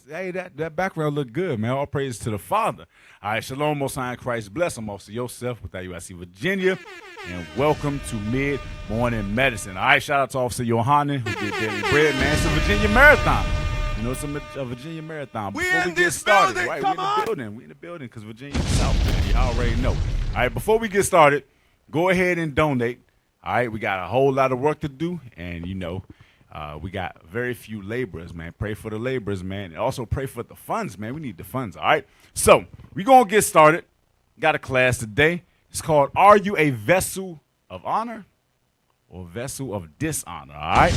Hey, that background look good, man. All praise to the Father. All right, shalom, Most High in Christ. Bless him, Officer Yosef with USC Virginia. And welcome to Mid-Morning Medicine. All right, shout out to Officer Yawanathan who did Daily Bread, man. It's a Virginia Marathon. You know, it's a Virginia Marathon. Before we get started, right, we're in the building. We're in the building because Virginia's South. You already know. All right, before we get started, go ahead and donate. All right, we got a whole lot of work to do, and, you know, we got very few laborers, man. Pray for the laborers, man. And also pray for the funds, man. We need the funds, all right? So we're going to get started. Got a class today. It's called, Are You a Vessel of Honor or Vessel of Dishonor, all right?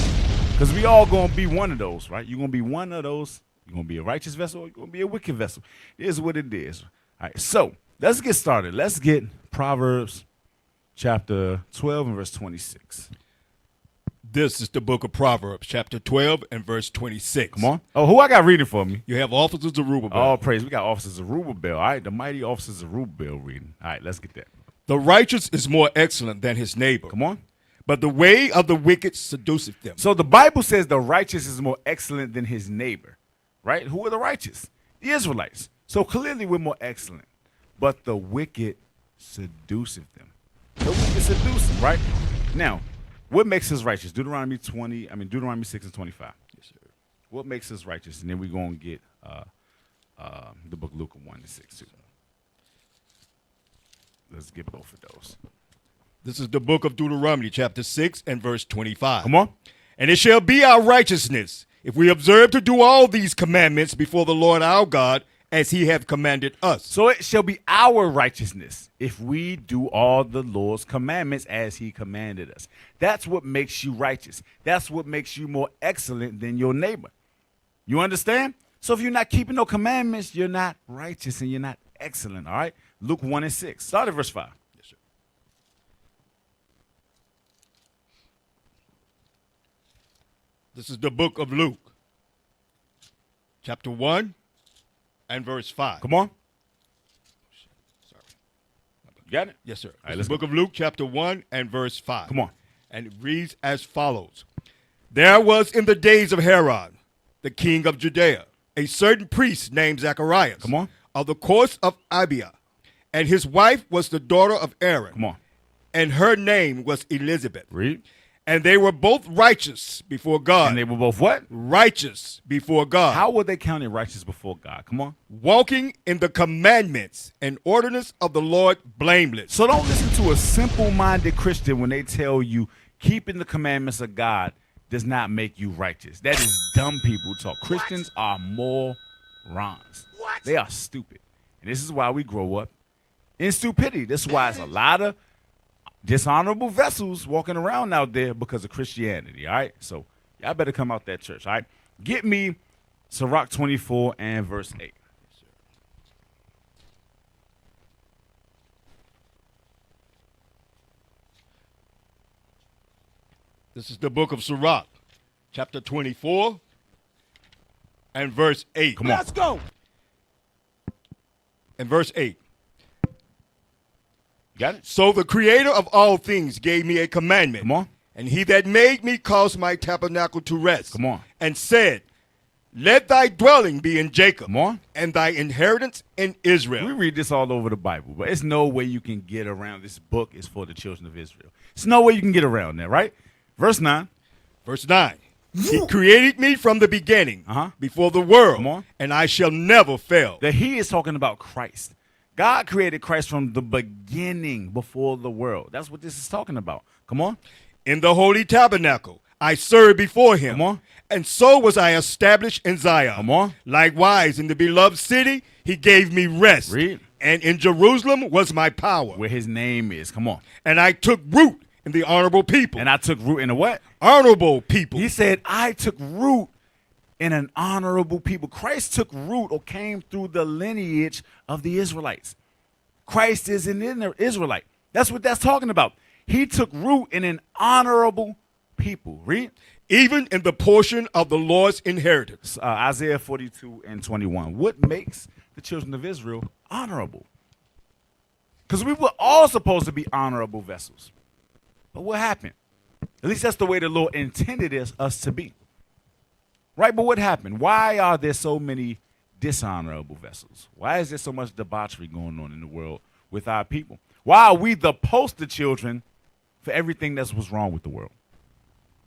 Because we all going to be one of those, right? You're going to be one of those. You're going to be a righteous vessel or you're going to be a wicked vessel. It is what it is. All right, so let's get started. Let's get Proverbs chapter 12 and verse 26. This is the book of Proverbs, chapter 12 and verse 26. Come on. Oh, who I got reading for me? You have officers of Zerubbabel. All praise. We got officers of Zerubbabel. All right, the mighty officers of Zerubbabel reading. All right, let's get that. The righteous is more excellent than his neighbor. Come on. But the way of the wicked seduceth them. So the Bible says the righteous is more excellent than his neighbor, right? Who are the righteous? The Israelites. So clearly we're more excellent. But the wicked seduceth them. The wicked seduce them, right? Now, what makes us righteous? Deuteronomy 6 and 25. Yes, sir. What makes us righteous? And then we're going to get the book of Luke 1 and 6 too. Let's get both of those. This is the book of Deuteronomy, chapter 6 and verse 25. Come on. And it shall be our righteousness if we observe to do all these commandments before the Lord our God as he hath commanded us. So it shall be our righteousness if we do all the Lord's commandments as he commanded us. That's what makes you righteous. That's what makes you more excellent than your neighbor. You understand? So if you're not keeping no commandments, you're not righteous and you're not excellent, all right? Luke 1 and 6. Start at verse 5. Yes, sir. This is the book of Luke, chapter 1 and verse 5. Come on. Sorry. You got it? Yes, sir. All right, This is the book of Luke, chapter 1 and verse 5. Come on. And it reads as follows. There was in the days of Herod, the king of Judea, a certain priest named Zacharias. Come on. Of the course of Abia. And his wife was the daughter of Aaron. Come on. And her name was Elizabeth. Read. And they were both righteous before God. And they were both what? Righteous before God. How were they counted righteous before God? Come on. Walking in the commandments and ordinance of the Lord blameless. So don't listen to a simple-minded Christian when they tell you keeping the commandments of God does not make you righteous. That is dumb people talk. Christians are morons. What? They are stupid. And this is why we grow up in stupidity. This is why there's a lot of dishonorable vessels walking around out there because of Christianity, all right? So y'all better come out that church, all right? Get me Sirach 24 and verse 8. This is the book of Sirach, chapter 24 and verse 8. Come on. Let's go. And verse 8. Got it? So the creator of all things gave me a commandment. Come on. And he that made me caused my tabernacle to rest. Come on. And said, let thy dwelling be in Jacob. Come on. And thy inheritance in Israel. We read this all over the Bible, but there's no way you can get around this book is for the children of Israel. There's no way you can get around that, right? Verse 9. Verse 9. He created me from the beginning, before the world, Come on. and I shall never fail. That he is talking about Christ. God created Christ from the beginning, before the world. That's what this is talking about. Come on. In the holy tabernacle, I served before him. Come on. And so was I established in Zion. Come on. Likewise, in the beloved city, he gave me rest. Read. And in Jerusalem was my power. Where his name is. Come on. And I took root in the honorable people. And I took root in the what? Honorable people. He said, I took root in an honorable people. Christ took root or came through the lineage of the Israelites. Christ is an Israelite. That's what that's talking about. He took root in an honorable people. Read. Even in the portion of the Lord's inheritance. Isaiah 42 and 21. What makes the children of Israel honorable? Because we were all supposed to be honorable vessels. But what happened? At least that's the way the Lord intended us to be. Right, but what happened? Why are there so many dishonorable vessels? Why is there so much debauchery going on in the world with our people? Why are we the poster children for everything that was wrong with the world?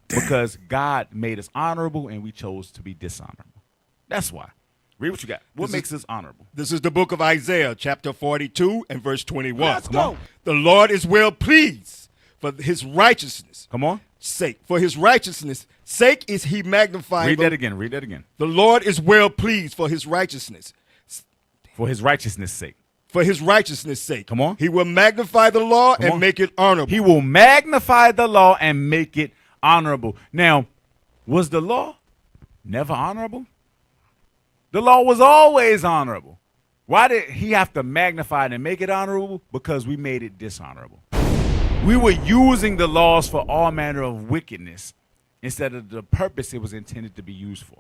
Because God made us honorable and we chose to be dishonorable. That's why. Read what you got. What makes us honorable? This is the book of Isaiah, chapter 42 and verse 21. Let's go. The Lord is well pleased for his righteousness' Come on. sake. For his righteousness' sake is he magnifying. Read that again. Read that again. The Lord is well pleased for his righteousness. For his righteousness' sake. For his righteousness' sake. Come on. He will magnify the law Come and on. make it honorable. He will magnify the law and make it honorable. Now, was the law never honorable? The law was always honorable. Why did he have to magnify it and make it honorable? Because we made it dishonorable. We were using the laws for all manner of wickedness instead of the purpose it was intended to be used for.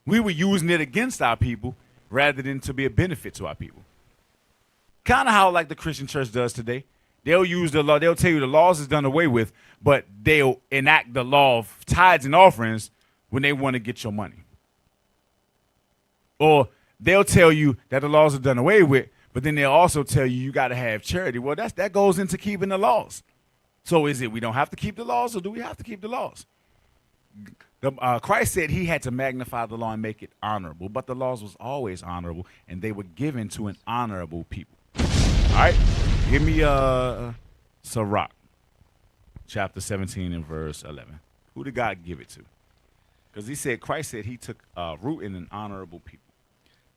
We were using it against our people rather than to be a benefit to our people. Kind of how like the Christian church does today. They'll use the law. They'll tell you the laws is done away with, but they'll enact the law of tithes and offerings when they want to get your money. Or they'll tell you that the laws are done away with, but then they'll also tell you you got to have charity. Well, that goes into keeping the laws. So is it we don't have to keep the laws, or do we have to keep the laws? Christ said he had to magnify the law and make it honorable, but the laws was always honorable, and they were given to an honorable people. All right, give me Sirach, chapter 17 and verse 11. Who did God give it to? Because he said, Christ said he took root in an honorable people.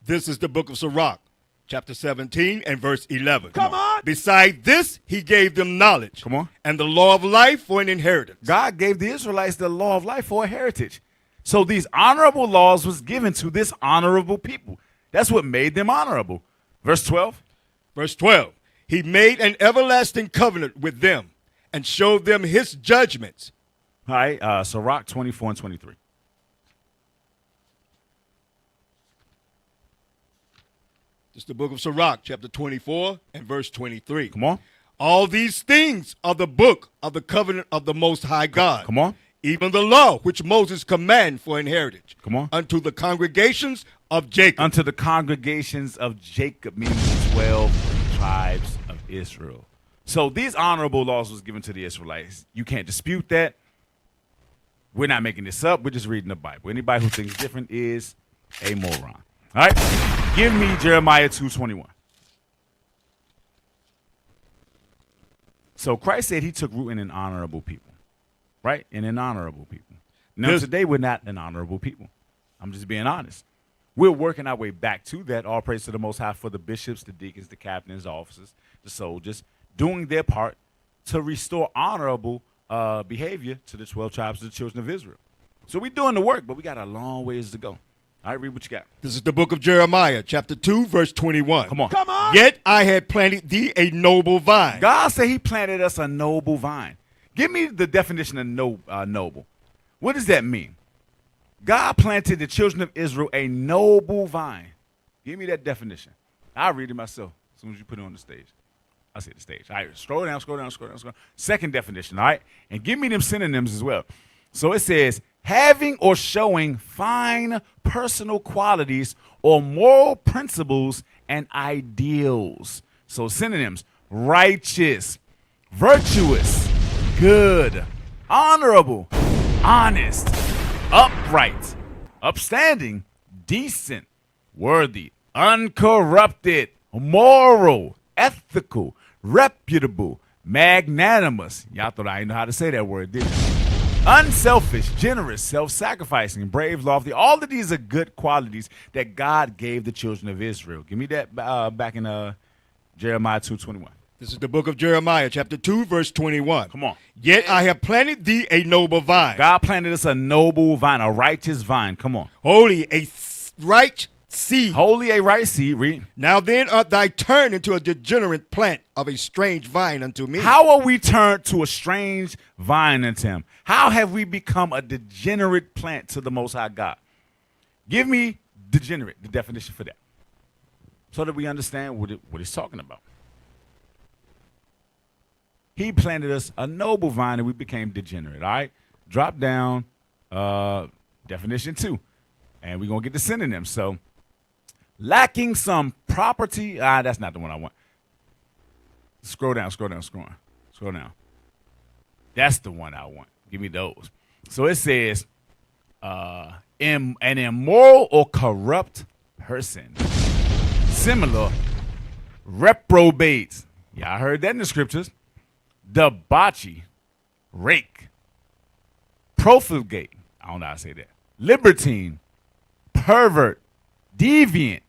This is the book of Sirach, chapter 17 and verse 11. Come on. Beside this, he gave them knowledge. Come on. And the law of life for an inheritance. God gave the Israelites the law of life for a heritage. So these honorable laws was given to this honorable people. That's what made them honorable. Verse 12. Verse 12. He made an everlasting covenant with them and showed them his judgments. All right, Sirach 24 and 23. This is the book of Sirach, chapter 24 and verse 23. Come on. All these things are the book of the covenant of the Most High God. Come on. Even the law which Moses commanded for inheritance. Come on. Unto the congregations of Jacob. Unto the congregations of Jacob, meaning the 12 tribes of Israel. So these honorable laws was given to the Israelites. You can't dispute that. We're not making this up. We're just reading the Bible. Anybody who thinks different is a moron. All right? Give me Jeremiah 2:21. So Christ said he took root in an honorable people, right? In an honorable people. Now today we're not an honorable people. I'm just being honest. We're working our way back to that. All praise to the Most High for the bishops, the deacons, the captains, the officers, the soldiers, doing their part to restore honorable behavior to the 12 tribes of the children of Israel. So we're doing the work, but we got a long ways to go. All right, read what you got. This is the book of Jeremiah, chapter 2, verse 21. Come on. Come on. Yet I had planted thee a noble vine. God said he planted us a noble vine. Give me the definition of noble. What does that mean? God planted the children of Israel a noble vine. Give me that definition. I'll read it myself as soon as you put it on the stage. I say the stage. All right, scroll down. Second definition, all right? And give me them synonyms as well. So it says, having or showing fine personal qualities or moral principles and ideals. So synonyms, righteous, virtuous, good, honorable, honest, upright, upstanding, decent, worthy, uncorrupted, moral, ethical, reputable, magnanimous. Y'all thought I didn't know how to say that word, didn't you? Unselfish, generous, self-sacrificing, brave, lofty. All of these are good qualities that God gave the children of Israel. Give me that back in Jeremiah 2:21. This is the book of Jeremiah, chapter 2, verse 21. Come on. Yet I have planted thee a noble vine. God planted us a noble vine, a righteous vine. Come on. Holy, a right seed. Holy, a right seed. Read. Now then art thou turned into a degenerate plant of a strange vine unto me. How are we turned to a strange vine unto him? How have we become a degenerate plant to the Most High God? Give me degenerate, the definition for that, so that we understand what he's talking about. He planted us a noble vine and we became degenerate, all right? Drop down definition 2. And we're going to get the synonym. So, lacking some property. That's not the one I want. Scroll down. That's the one I want. Give me those. So it says, an immoral or corrupt person. Similar, reprobates. Yeah, I heard that in the scriptures. Debauchee, rake, profligate. I don't know how to say that. Libertine, pervert, deviant,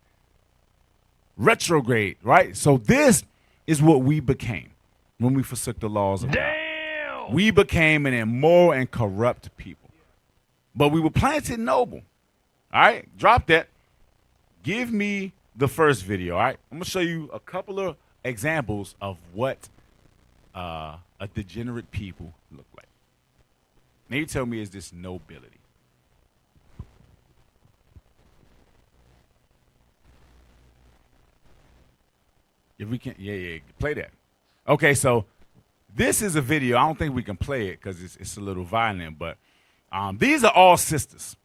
retrograde, right? So this is what we became when we forsook the laws of God. We became an immoral and corrupt people. But we were planted noble. All right? Drop that. Give me the first video, all right? I'm going to show you a couple of examples of what a degenerate people look like. Now you tell me, is this nobility? If we can, yeah, play that. Okay, so this is a video. I don't think we can play it because it's a little violent, but these are all sisters.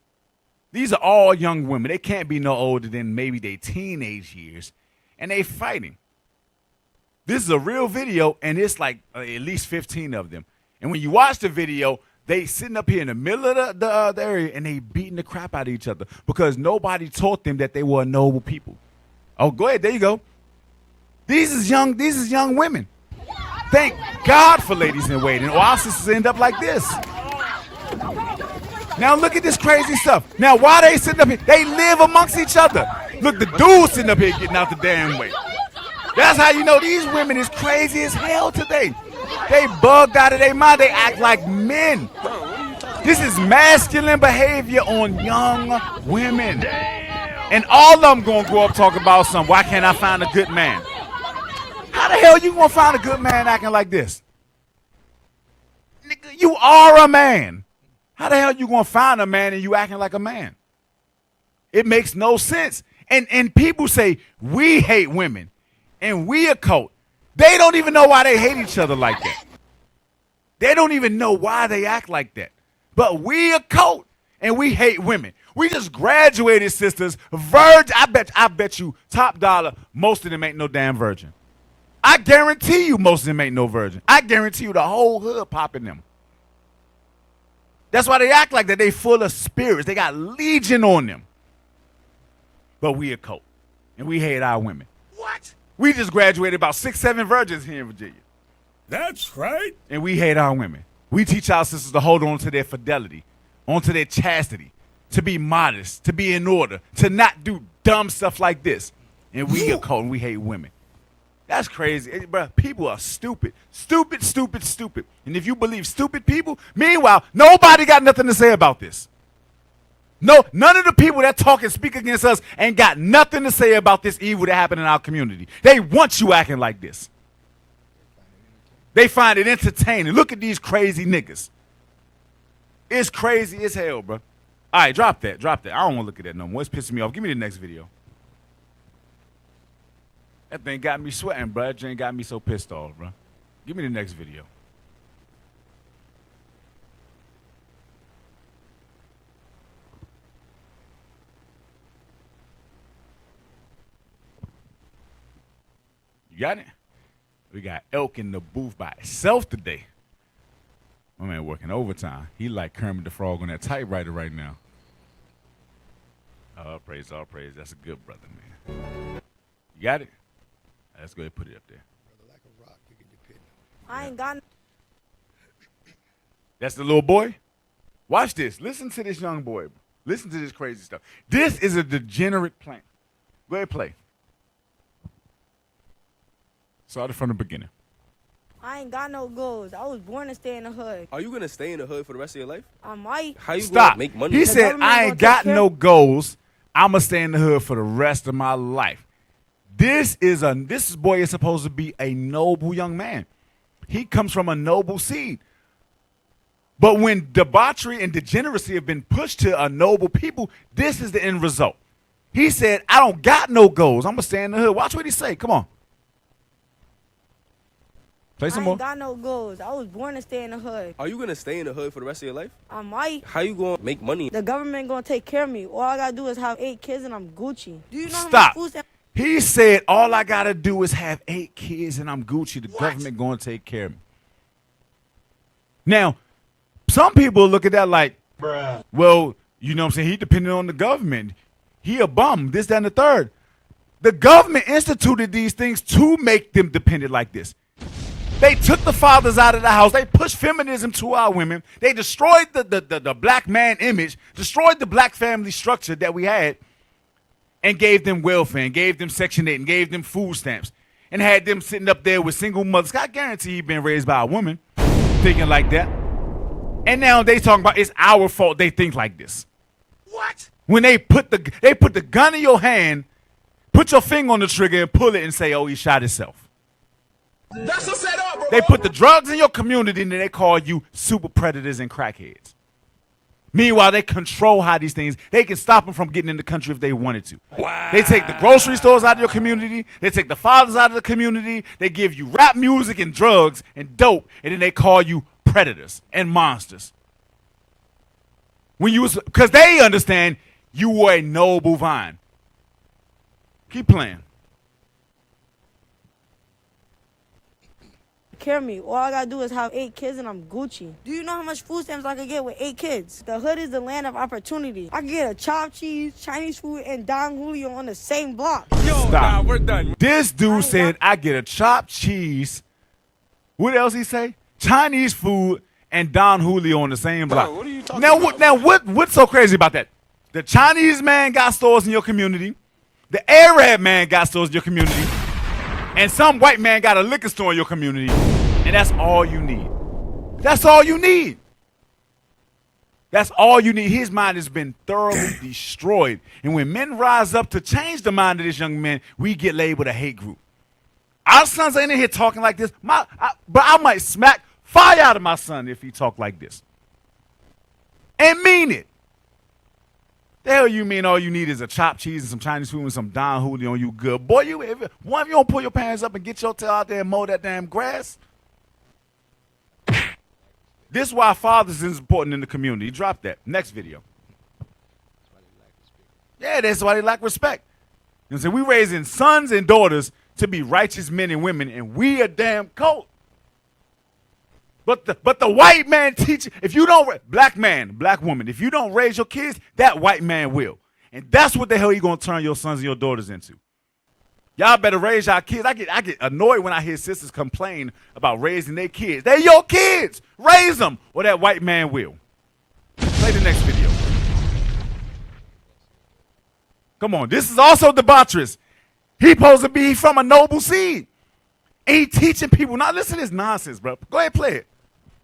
These are all young women. They can't be no older than maybe their teenage years, and they fighting. This is a real video, and it's like at least 15 of them. And when you watch the video, they sitting up here in the middle of the area, and they beating the crap out of each other because nobody taught them that they were noble people. Oh, go ahead. There you go. These is young women. Thank God for ladies in waiting, or our sisters end up like this. Now look at this crazy stuff. Now why they sitting up here? They live amongst each other. Look, the dudes sitting up here getting out the damn way. That's how you know these women is crazy as hell today. They bugged out of their mind. They act like men. This is masculine behavior on young women. And all of them gonna grow up talking about something. Why can't I find a good man? How the hell you gonna find a good man acting like this? Nigga, you are a man. How the hell you gonna find a man and you acting like a man? It makes no sense. And people say we hate women and we a cult. They don't even know why they hate each other like that. They don't even know why they act like that. But we a cult and we hate women. We just graduated, sisters. Virgin. I bet you top dollar most of them ain't no damn virgin. I guarantee you most of them ain't no virgin. I guarantee you the whole hood popping them. That's why they act like that. They full of spirits. They got legion on them. But we a cult. And we hate our women. What? We just graduated about 6, 7 virgins here in Virginia. That's right. And we hate our women. We teach our sisters to hold on to their fidelity, onto their chastity, to be modest, to be in order, to not do dumb stuff like this. And we a cult and we hate women. That's crazy. Bro, people are stupid. Stupid. And if you believe stupid people, meanwhile, nobody got nothing to say about this. No, none of the people that talk and speak against us ain't got nothing to say about this evil that happened in our community. They want you acting like this. They find it entertaining. Look at these crazy niggas. It's crazy as hell, bro. All right, drop that. I don't want to look at that no more. It's pissing me off. Give me the next video. That thing got me sweating, bro. That thing got me so pissed off, bro. Give me the next video. You got it? We got Elk in the booth by itself today. My man working overtime. He like Kermit the Frog on that typewriter right now. All praise. That's a good brother, man. You got it? Let's go ahead and put it up there. Like a rock, you can depend on. I ain't got. That's the little boy? Watch this. Listen to this young boy. Listen to this crazy stuff. This is a degenerate plant. Go ahead, play. Start it from the beginning. I ain't got no goals. I was born to stay in the hood. Are you gonna stay in the hood for the rest of your life? I might. How you Stop. gonna make money? He The said, government I gonna ain't got take care- no goals. I'ma stay in the hood for the rest of my life. This boy is supposed to be a noble young man. He comes from a noble seed. But when debauchery and degeneracy have been pushed to a noble people, this is the end result. He said, I don't got no goals. I'm going to stay in the hood. Watch what he say. Come on. Play some I more. ain't got no goals. I was born to stay in the hood. Are you gonna stay in the hood for the rest of your life? I might. How you gonna make money? The government gonna take care of me. All I gotta do is have 8 kids and I'm Gucci. Do you know how much Stop. food stamps? He said, all I got to do is have 8 kids and I'm Gucci. The government going to take care of me. Now, some people look at that like, well, you know what I'm saying? He depended on the government. He a bum, this, that, and the third. The government instituted these things to make them dependent like this. They took the fathers out of the house. They pushed feminism to our women. They destroyed the black man image, destroyed the black family structure that we had, and gave them welfare, and gave them Section 8, and gave them food stamps, and had them sitting up there with single mothers. I guarantee he been raised by a woman thinking like that. And now they talking about it's our fault they think like this. What? When they put the gun in your hand, put your finger on the trigger and pull it and say, oh, he shot himself. That's a setup, bro. They put the drugs in your community and then they call you super predators and crackheads. Meanwhile, they control how these things, they can stop them from getting in the country if they wanted to. Wow. They take the grocery stores out of your community. They take the fathers out of the community. They give you rap music and drugs and dope, and then they call you predators and monsters. Because they understand you were a noble vine. Keep playing. Care of me. All I gotta do is have 8 kids and I'm Gucci. Do you know how much food stamps I could get with 8 kids? The hood is the land of opportunity. I could get a chopped cheese, Chinese food, and Don Julio on the same block. Yo, Stop. nah, we're done. This dude said, I get a chopped cheese. What else he say? Chinese food and Don Julio on the same block. what are you talking now, about? What's so crazy about that? The Chinese man got stores in your community. The Arab man got stores in your community. And some white man got a liquor store in your community. And that's all you need. That's all you need. That's all you need. His mind has been thoroughly destroyed. And when men rise up to change the mind of this young man, we get labeled a hate group. Our sons ain't in here talking like this. But I might smack fire out of my son if he talk like this. And mean it. The hell you mean all you need is a chopped cheese and some Chinese food and some Don Julio on you good? Boy, one of you don't pull your pants up and get your tail out there and mow that damn grass. This is why fathers is important in the community. Drop that. Next video. Yeah, that's why they lack respect. You know what I'm saying? We raising sons and daughters to be righteous men and women, and we a damn cult. But the white man teach, if you don't, black man, black woman, if you don't raise your kids, that white man will. And that's what the hell you gonna turn your sons and your daughters into. Y'all better raise your kids. I get annoyed when I hear sisters complain about raising their kids. They're your kids. Raise them, or that white man will. Play the next video. Come on, this is also debaucherous. He supposed to be from a noble seed. And he teaching people. Now listen to this nonsense, bro. Go ahead, play it.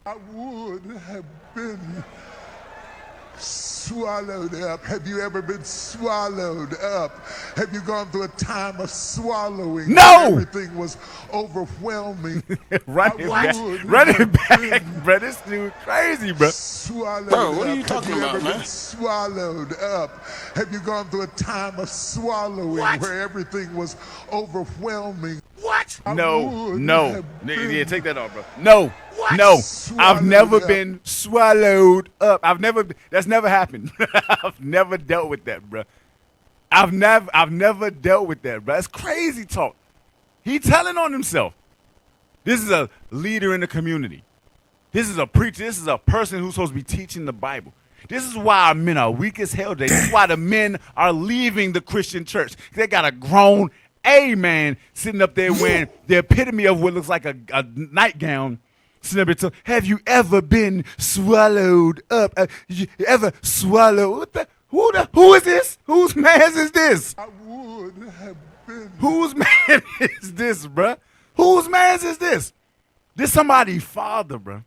I would have been swallowed up. Have you ever been swallowed up? Have you gone through a time of swallowing? No! Everything was overwhelming. Run it back, bro. This dude crazy, bro. Swallowed Bro, what are up. you talking Have you about, ever man? been swallowed up? Have you gone through a time of swallowing where everything was overwhelming? What? I No. would have Yeah, been take that off, bro. No. No. I've Swallowed never up. been swallowed up. That's never happened. I've never dealt with that, bro. I've never dealt with that, bro. That's crazy talk. He telling on himself. This is a leader in the community. This is a preacher. This is a person who's supposed to be teaching the Bible. This is why our men are weak as hell today. This is why the men are leaving the Christian church. They got a grown man sitting up there wearing the epitome of what looks like a nightgown. Sitting up there, have you ever been swallowed up? You ever swallowed? Who is this? Whose man is this? I would have been. Whose man is this, bruh? Whose man is this? This somebody's father, bruh.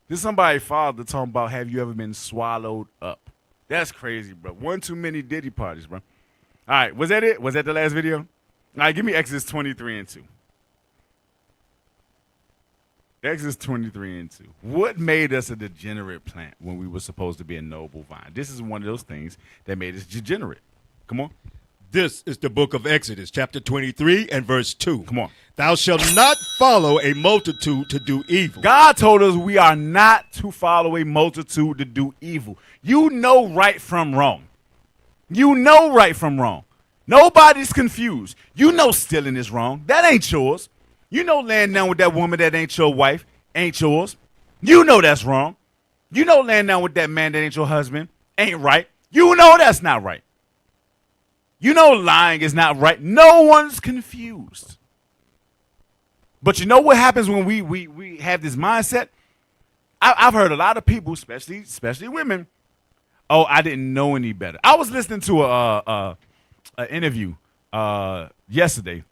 This somebody's father talking about have you ever been swallowed up? That's crazy, bro. One too many Diddy parties, bro. All right, was that it? Was that the last video? All right, give me Exodus 23 and 2. Exodus 23 and 2. What made us a degenerate plant when we were supposed to be a noble vine? This is one of those things that made us degenerate. Come on. This is the book of Exodus, chapter 23 and verse 2. Come on. Thou shalt not follow a multitude to do evil. God told us we are not to follow a multitude to do evil. You know right from wrong. You know right from wrong. Nobody's confused. You know stealing is wrong. That ain't yours. You know laying down with that woman that ain't your wife ain't yours. You know that's wrong. You know laying down with that man that ain't your husband ain't right. You know that's not right. You know lying is not right. No one's confused. But you know what happens when we have this mindset? I've heard a lot of people, especially women, oh, I didn't know any better. I was listening to an interview yesterday.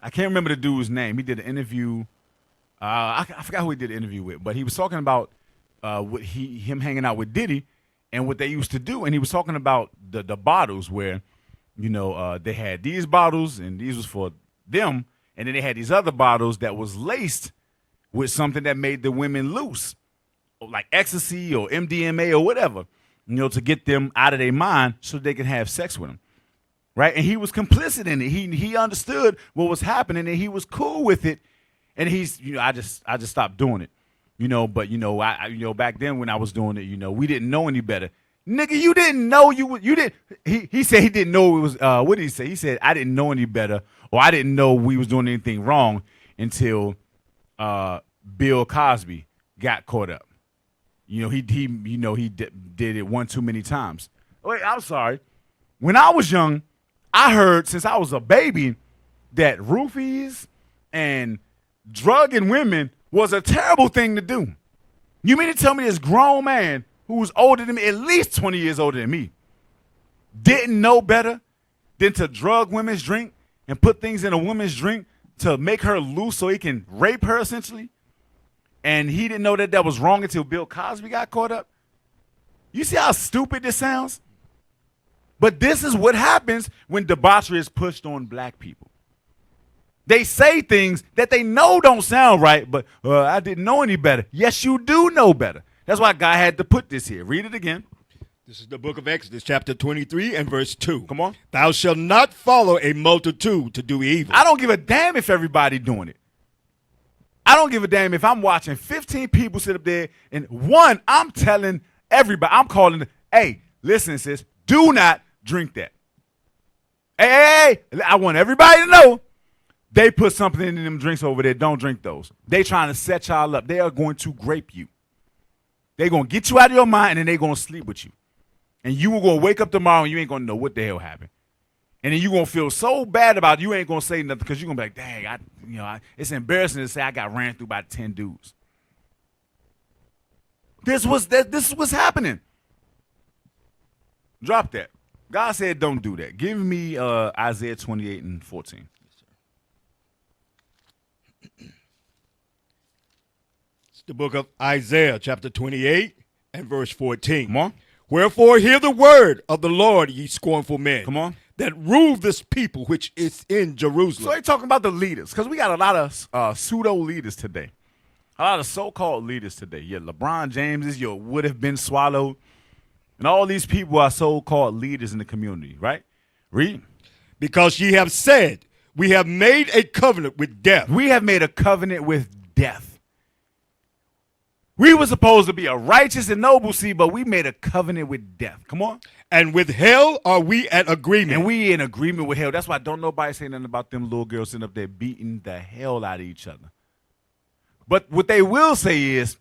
I can't remember the dude's name. He did an interview. I forgot who he did the interview with, but he was talking about him hanging out with Diddy and what they used to do. And he was talking about the bottles where, you know, they had these bottles and these was for them. And then they had these other bottles that was laced with something that made the women loose, like ecstasy or MDMA or whatever, you know, to get them out of their mind so they can have sex with them. Right. And he was complicit in it. He understood what was happening and he was cool with it. And he's, you know, I just stopped doing it, you know, but, you know, back then when I was doing it, you know, we didn't know any better. Nigga, you didn't know you didn't. He said he didn't know it was, what did he say? He said, I didn't know any better or I didn't know we was doing anything wrong until Bill Cosby got caught up. You know, he did it one too many times. Wait, I'm sorry. When I was young, I heard since I was a baby that roofies and drugging women was a terrible thing to do. You mean to tell me this grown man who's older than me, at least 20 years older than me, didn't know better than to drug women's drink and put things in a woman's drink to make her loose so he can rape her essentially? And he didn't know that that was wrong until Bill Cosby got caught up? You see how stupid this sounds? But this is what happens when debauchery is pushed on black people. They say things that they know don't sound right, but I didn't know any better. Yes, you do know better. That's why God had to put this here. Read it again. This is the book of Exodus, chapter 23 and verse 2. Come on. Thou shalt not follow a multitude to do evil. I don't give a damn if everybody doing it. I don't give a damn if I'm watching 15 people sit up there and one, I'm telling everybody, I'm calling, hey, listen, sis, do not drink that. Hey, I want everybody to know they put something in them drinks over there. Don't drink those. They trying to set y'all up. They are going to grape you. They're going to get you out of your mind and then they're going to sleep with you. And you are going to wake up tomorrow and you ain't going to know what the hell happened. And then you're going to feel so bad about it, you ain't going to say nothing because you're going to be like, dang, it's embarrassing to say I got ran through by 10 dudes. This is what's happening. Drop that. God said don't do that. Give me Isaiah 28 and 14. It's the book of Isaiah, chapter 28 and verse 14. Come on. Wherefore hear the word of the Lord, ye scornful men. Come on. That rule this people which is in Jerusalem. So they're talking about the leaders because we got a lot of pseudo leaders today. A lot of so-called leaders today. Your LeBron Jameses, your would have been swallowed. And all these people are so-called leaders in the community, right? Read. Because ye have said, we have made a covenant with death. We have made a covenant with death. We were supposed to be a righteous and noble seed, but we made a covenant with death. Come on. And with hell are we at agreement. And we in agreement with hell. That's why don't nobody say nothing about them little girls sitting up there beating the hell out of each other. But what they will say is,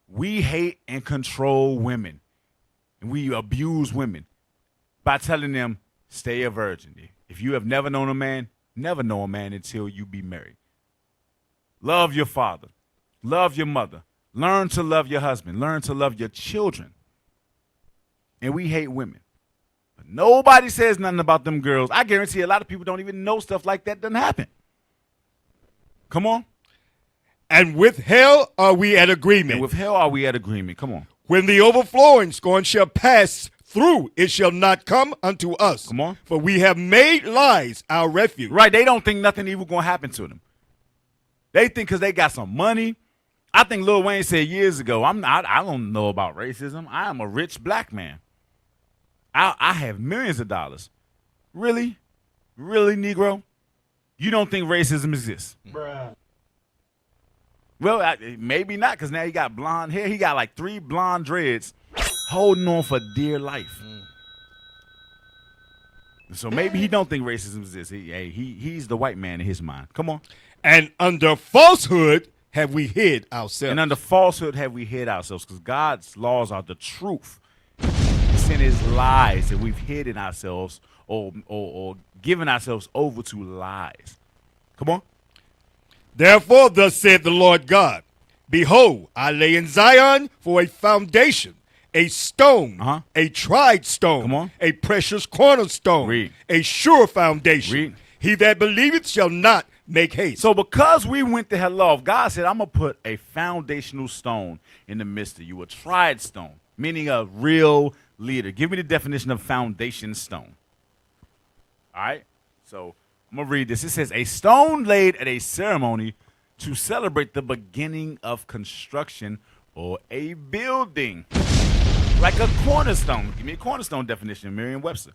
we hate and control women. And we abuse women by telling them, stay a virgin. If you have never known a man, never know a man until you be married. Love your father. Love your mother. Learn to love your husband. Learn to love your children. And we hate women. But nobody says nothing about them girls. I guarantee a lot of people don't even know stuff like that doesn't happen. Come on. And with hell are we at agreement. And with hell are we at agreement. Come on. When the overflowing scorn shall pass through, it shall not come unto us. Come on. For we have made lies our refuge. Right. They don't think nothing evil going to happen to them. They think because they got some money. I think Lil Wayne said years ago, I don't know about racism. I am a rich black man. I have millions of dollars. Really? Really, Negro? You don't think racism exists? Bruh. Well, maybe not, because now he got blonde hair. He got like 3 blonde dreads holding on for dear life. So maybe he don't think racism exists. He's the white man in his mind. Come on. And under falsehood have we hid ourselves. And under falsehood have we hid ourselves, because God's laws are the truth. Sin is lies, and we've hidden ourselves or given ourselves over to lies. Come on. Therefore, thus said the Lord God, behold, I lay in Zion for a foundation, a stone, a tried stone, Come on. a precious cornerstone, Read. a sure foundation. Read. He that believeth shall not make haste. So because we went the hell off, God said, I'm going to put a foundational stone in the midst of you, a tried stone, meaning a real leader. Give me the definition of foundation stone. All right? So I'm going to read this. It says, a stone laid at a ceremony to celebrate the beginning of construction or a building. Like a cornerstone. Give me a cornerstone definition, Merriam-Webster.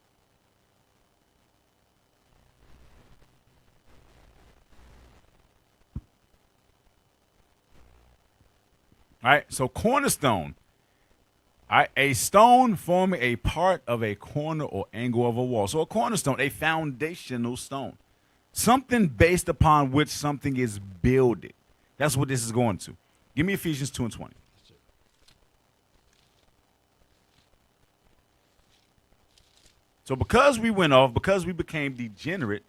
All right, so cornerstone. All right, a stone forming a part of a corner or angle of a wall. So a cornerstone, a foundational stone. Something based upon which something is builded. That's what this is going to. Give me Ephesians 2:20. So because we went off, because we became degenerate,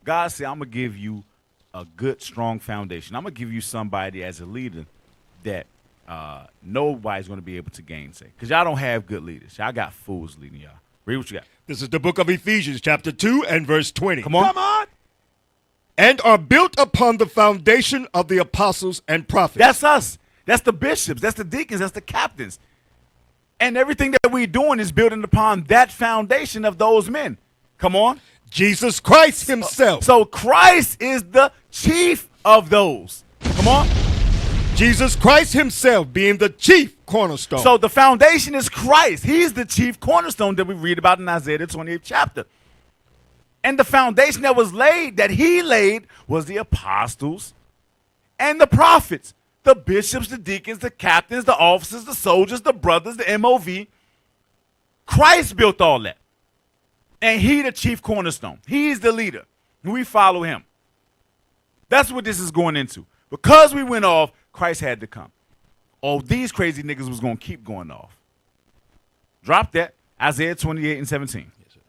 God said, I'm going to give you a good, strong foundation. I'm going to give you somebody as a leader that nobody's going to be able to gainsay. Because y'all don't have good leaders. Y'all got fools leading y'all. Read what you got. This is the book of Ephesians, chapter 2 and verse 20. Come on. Come on. And are built upon the foundation of the apostles and prophets. That's us. That's the bishops. That's the deacons. That's the captains. And everything that we're doing is building upon that foundation of those men. Come on. Jesus Christ himself. So Christ is the chief of those. Come on. Jesus Christ himself being the chief cornerstone. So the foundation is Christ. He's the chief cornerstone that we read about in Isaiah the 28th chapter. And the foundation that was laid, that he laid, was the apostles and the prophets, the bishops, the deacons, the captains, the officers, the soldiers, the brothers, the MOV. Christ built all that. And he the chief cornerstone. He's the leader. And we follow him. That's what this is going into. Because we went off, Christ had to come. Oh, these crazy niggas was going to keep going off. Drop that. Isaiah 28:17. Yes, sir.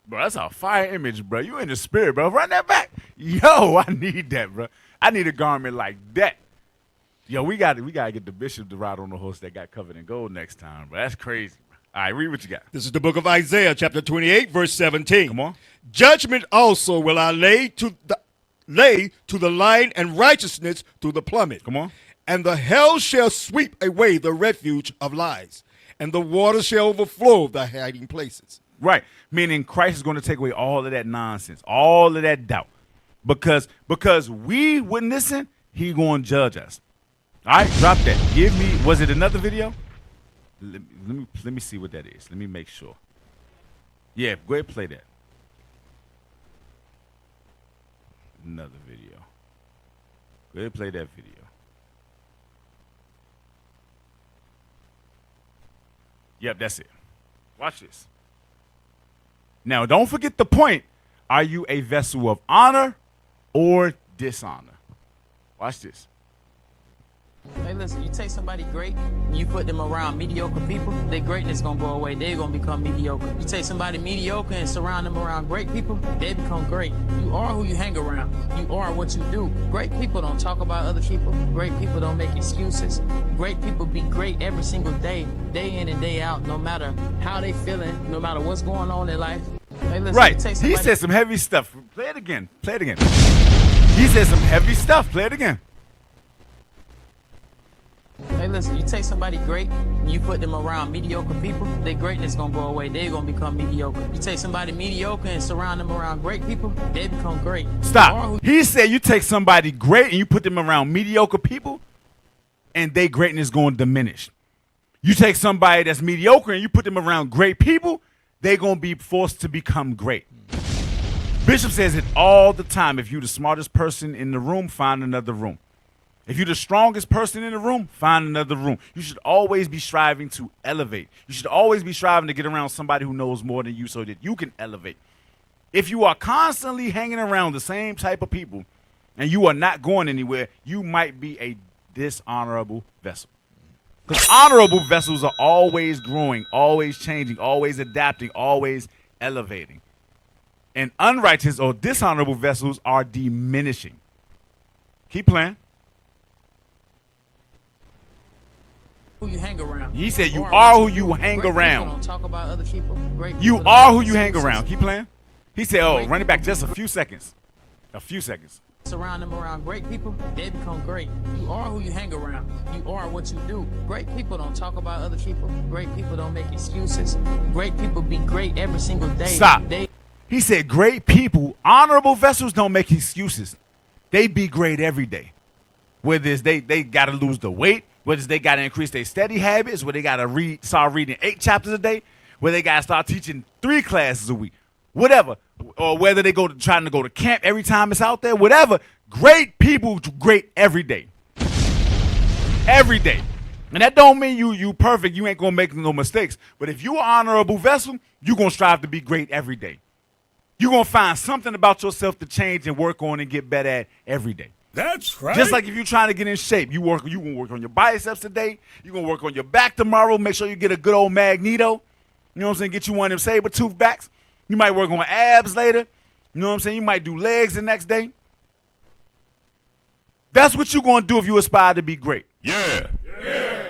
Bro, that's a fire image, bro. You in the spirit, bro. Run that back. Yo, I need that, bro. I need a garment like that. Yo, we got to get the bishop to ride on the horse that got covered in gold next time, bro. That's crazy, bro. All right, read what you got. This is the book of Isaiah, chapter 28, verse 17. Come on. Judgment also will I lay to the line, and righteousness to the plummet. Come on. And the hell shall sweep away the refuge of lies, and the water shall overflow the hiding places. Right. Meaning Christ is going to take away all of that nonsense, all of that doubt. Because we wouldn't listen, he going to judge us. All right, drop that. Give me, was it another video? Let me see what that is. Let me make sure. Yeah, go ahead and play that. Another video. Go ahead and play that video. Yep, that's it. Watch this. Now, don't forget the point. Are you a vessel of honor or dishonor? Watch this. Hey, listen, you take somebody great, you put them around mediocre people, their greatness gonna go away. They're gonna become mediocre. You take somebody mediocre and surround them around great people, they become great. You are who you hang around. You are what you do. Great people don't talk about other people. Great people don't make excuses. Great people be great every single day in and day out, no matter how they feeling, no matter what's going on in life. Hey, listen, Right. you take He somebody- said some heavy stuff. Play it again. Play it again. He said some heavy stuff. Play it again. Hey, listen, you take somebody great, you put them around mediocre people, their greatness gonna go away. They're gonna become mediocre. You take somebody mediocre and surround them around great people, they become great. You are Stop. who- He said you take somebody great and you put them around mediocre people and their greatness going to diminish. You take somebody that's mediocre and you put them around great people, they're going to be forced to become great. Bishop says it all the time. If you're the smartest person in the room, find another room. If you're the strongest person in the room, find another room. You should always be striving to elevate. You should always be striving to get around somebody who knows more than you so that you can elevate. If you are constantly hanging around the same type of people and you are not going anywhere, you might be a dishonorable vessel. Because honorable vessels are always growing, always changing, always adapting, always elevating. And unrighteous or dishonorable vessels are diminishing. Keep playing. Who you hang around. He said you are who you hang around. Don't talk about other people. You are who you hang around. Keep playing. He said, oh, run it back just a few seconds. A few seconds. Surround them around great people, they become great. You are who you hang around. You are what you do. Great people don't talk about other people. Great people don't make excuses. Great people be great every single day. Stop. He said great people, honorable vessels don't make excuses. They be great every day. Whether it's they got to lose the weight, whether it's they got to increase their study habits, whether they got to start reading 8 chapters a day, whether they got to start teaching 3 classes a week, whatever. Or whether they trying to go to camp every time it's out there, whatever. Great people do great every day. Every day. And that don't mean you perfect. You ain't going to make no mistakes. But if you an honorable vessel, you going to strive to be great every day. You're going to find something about yourself to change and work on and get better at every day. That's right. Just like if you're trying to get in shape, you going to work on your biceps today. You're going to work on your back tomorrow. Make sure you get a good old magneto. You know what I'm saying? Get you one of them saber tooth backs. You might work on abs later. You know what I'm saying? You might do legs the next day. That's what you're going to do if you aspire to be great. Yeah.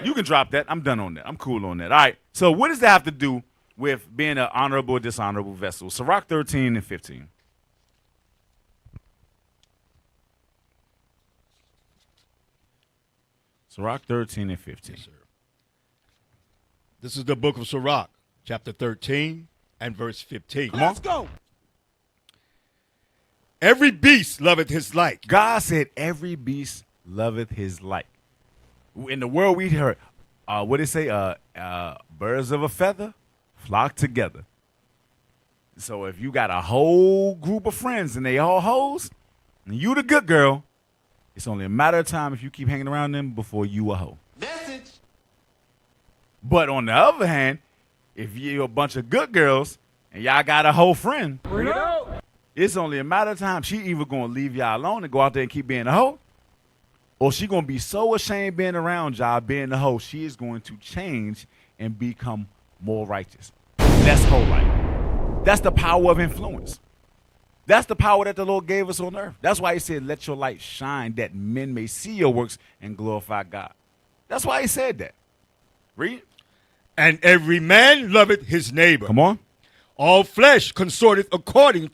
You can drop that. I'm done on that. I'm cool on that. All right. So what does that have to do with being an honorable or dishonorable vessel? Sirach 13 and 15. Sirach 13 and 15. Yes, sir. This is the book of Sirach, chapter 13 and verse 15. Come on. Let's go. Every beast loveth his like. God said every beast loveth his like. In the world we heard, what did it say? Birds of a feather flock together. So if you got a whole group of friends and they all hoes, and you the good girl, it's only a matter of time if you keep hanging around them before you a hoe. Message. But on the other hand, if you're a bunch of good girls and y'all got a whole friend, it's only a matter of time. She either going to leave y'all alone and go out there and keep being a hoe, or she going to be so ashamed being around y'all being a hoe, she is going to change and become more righteous. That's whole life. That's the power of influence. That's the power that the Lord gave us on earth. That's why he said, let your light shine that men may see your works and glorify God. That's why he said that. Read. And every man loveth his neighbor. Come on. All flesh consorteth according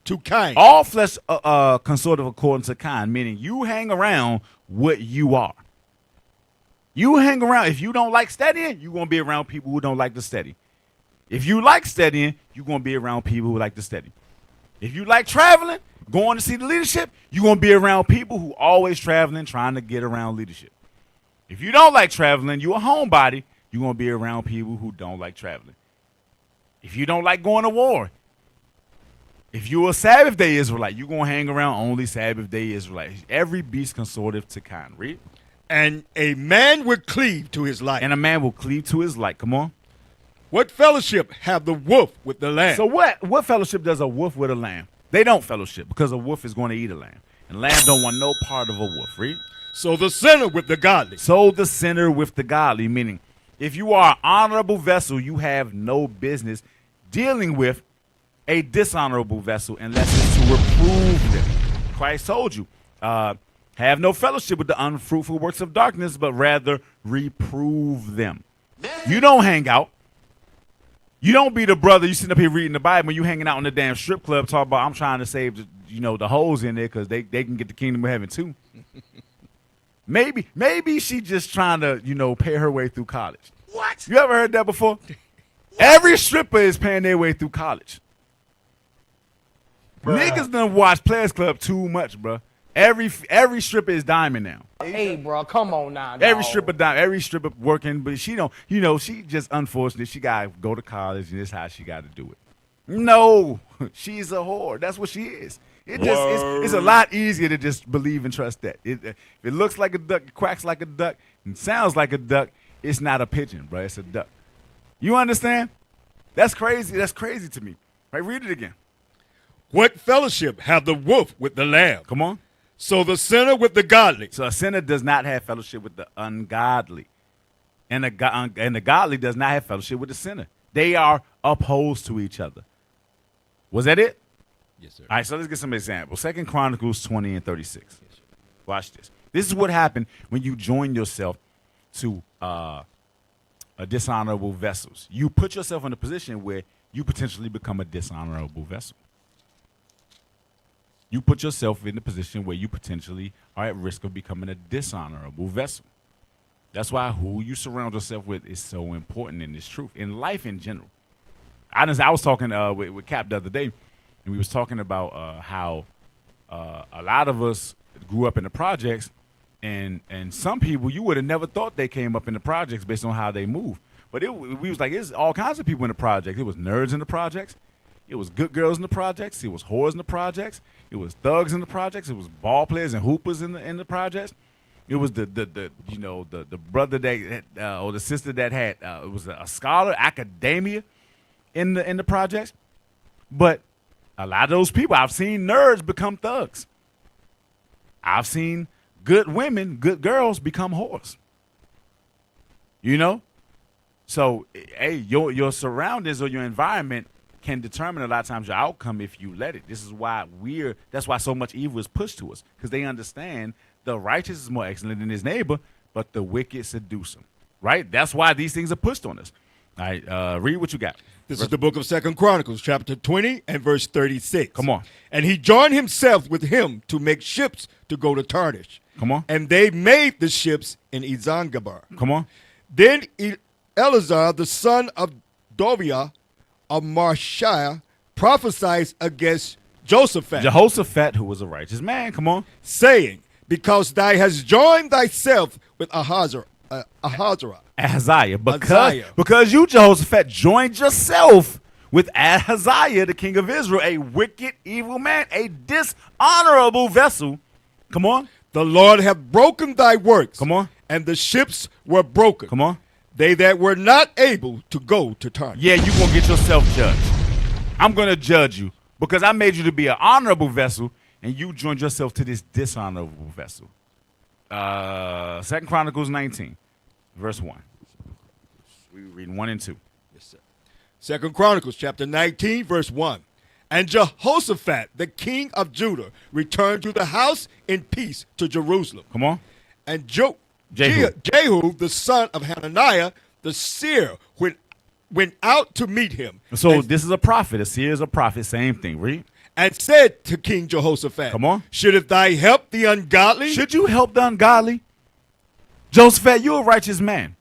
to kind. All flesh consorteth according to kind, meaning you hang around what you are. You hang around. If you don't like studying, you're going to be around people who don't like to study. If you like studying, you're going to be around people who like to study. If you like traveling, going to see the leadership, you're going to be around people who always traveling, trying to get around leadership. If you don't like traveling, you're a homebody, you're going to be around people who don't like traveling. If you don't like going to war, if you're a Sabbath day Israelite, you're going to hang around only Sabbath day Israelites. Every beast consorteth to kind. Read. And a man will cleave to his like. And a man will cleave to his like. Come on. What fellowship have the wolf with the lamb? So what fellowship does a wolf with a lamb? They don't fellowship because a wolf is going to eat a lamb. And lamb don't want no part of a wolf. Read. So the sinner with the godly. So the sinner with the godly, meaning if you are an honorable vessel, you have no business dealing with a dishonorable vessel unless it's to reprove them. Christ told you, have no fellowship with the unfruitful works of darkness, but rather reprove them. You don't hang out. You don't be the brother you sitting up here reading the Bible, you hanging out in the damn strip club talking about I'm trying to save the hoes in there because they can get the kingdom of heaven too. Maybe she just trying to, pay her way through college. What? You ever heard that before? Every stripper is paying their way through college. Bruh. Niggas done watch Players Club too much, bro. Every stripper is diamond now. Hey, bro, come on now. Every dawg. stripper diamond. Every stripper working, but she don't. You know, she just unfortunate. She got to go to college, and this is how she got to do it. No, she's a whore. That's what she is. It's a lot easier to just believe and trust that. If it looks like a duck, it quacks like a duck, and sounds like a duck, it's not a pigeon, bro. It's a duck. You understand? That's crazy. That's crazy to me. Right? Read it again. What fellowship have the wolf with the lamb? Come on. So the sinner with the godly. So a sinner does not have fellowship with the ungodly. And the godly does not have fellowship with the sinner. They are opposed to each other. Was that it? Yes, sir. All right, so let's get some examples. 2 Chronicles 20 and 36. Yes, sir. Watch this. This is what happened when you join yourself to a dishonorable vessels. You put yourself in a position where you potentially become a dishonorable vessel. You put yourself in a position where you potentially are at risk of becoming a dishonorable vessel. That's why who you surround yourself with is so important in this truth, in life in general. I was talking with Cap the other day, and we was talking about how a lot of us grew up in the projects, and some people you would have never thought they came up in the projects based on how they move. But we was like, there's all kinds of people in the projects. It was nerds in the projects. It was good girls in the projects. It was whores in the projects. It was thugs in the projects. It was ball players and hoopers in the projects. It was the brother that or the sister that had it was a scholar, academia in the projects. But a lot of those people, I've seen nerds become thugs. I've seen good women, good girls become whores. You know? So, hey, your surroundings or your environment can determine a lot of times your outcome if you let it. This is why that's why so much evil is pushed to us, because they understand the righteous is more excellent than his neighbor, but the wicked seduce him. Right? That's why these things are pushed on us. All right, read what you got. This is the book of 2 Chronicles, chapter 20 and verse 36. Come on. And he joined himself with him to make ships to go to Tarshish. Come on. And they made the ships in Ezangabar. Come on. Then Eleazar, the son of Doviah of Marshiah, prophesied against Jehoshaphat, who was a righteous man. Come on. saying, because thou hast joined thyself with Ahaziah. Because you, Jehoshaphat, joined yourself with Ahaziah, the king of Israel, a wicked, evil man, a dishonorable vessel. Come on. The Lord hath broken thy works. Come on. And the ships were broken. Come on. They that were not able to go to Tarshish. Yeah, you're going to get yourself judged. I'm going to judge you because I made you to be an honorable vessel, and you joined yourself to this dishonorable vessel. 2 Chronicles 19, verse 1. We read 1 and 2. Yes, sir. 2 Chronicles chapter 19, verse 1. And Jehoshaphat, the king of Judah, returned to the house in peace to Jerusalem. Come on. And Jehu, the son of Hananiah, the seer, went out to meet him. So this is a prophet. A seer is a prophet. Same thing. Read. And said to King Jehoshaphat, come on. Shouldst thou help the ungodly? Should you help the ungodly? Jehoshaphat, you're a righteous man.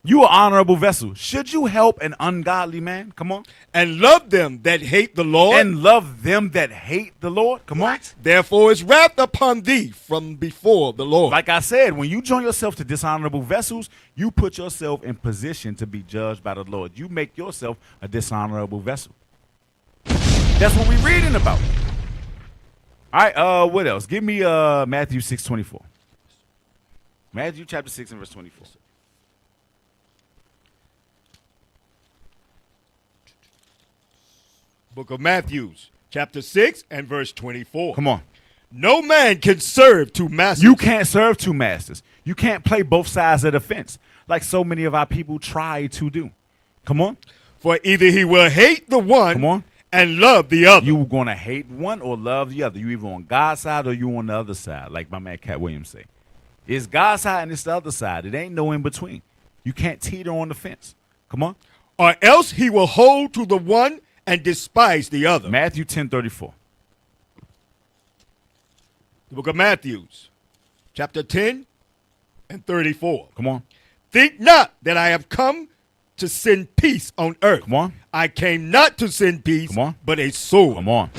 You are honorable vessel. Should you help an ungodly man? Come on. And love them that hate the Lord? And love them that hate the Lord? Come on. Therefore is wrath upon thee from before the Lord. Like I said, when you join yourself to dishonorable vessels, you put yourself in position to be judged by the Lord. You make yourself a dishonorable vessel. That's what we're reading about. All right, what else? Give me Matthew 6:24. Matthew chapter 6 and verse 24. Book of Matthew, chapter 6 and verse 24. Come on. No man can serve two masters. You can't serve two masters. You can't play both sides of the fence like so many of our people try to do. Come on. For either he will hate the one come on. And love the other. You're going to hate one or love the other. You either on God's side or you on the other side, like my man Cat Williams say. It's God's side and it's the other side. It ain't no in between. You can't teeter on the fence. Come on. Or else he will hold to the one and despise the other. Matthew 10:34. The book of Matthew, chapter 10 and 34. Come on. Think not that I have come to send peace on earth. Come on. I came not to send peace, come on. but a sword. Come on.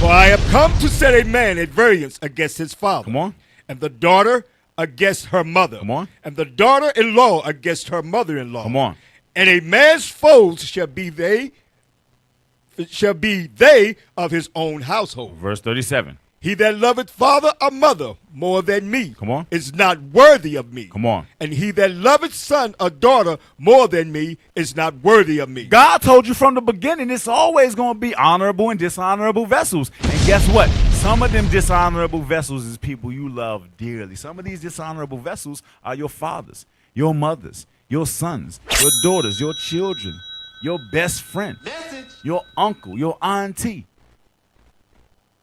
For I have come to set a man at variance against his father. Come on. And the daughter against her mother. Come on. And the daughter-in-law against her mother-in-law. Come on. And a man's foes shall be they of his own household. Verse 37. He that loveth father or mother more than me Come on. is not worthy of me. Come on. And he that loveth son or daughter more than me is not worthy of me. God told you from the beginning it's always going to be honorable and dishonorable vessels. And guess what? Some of them dishonorable vessels is people you love dearly. Some of these dishonorable vessels are your fathers, your mothers, your sons, your daughters, your children, your best friend, your uncle, your auntie.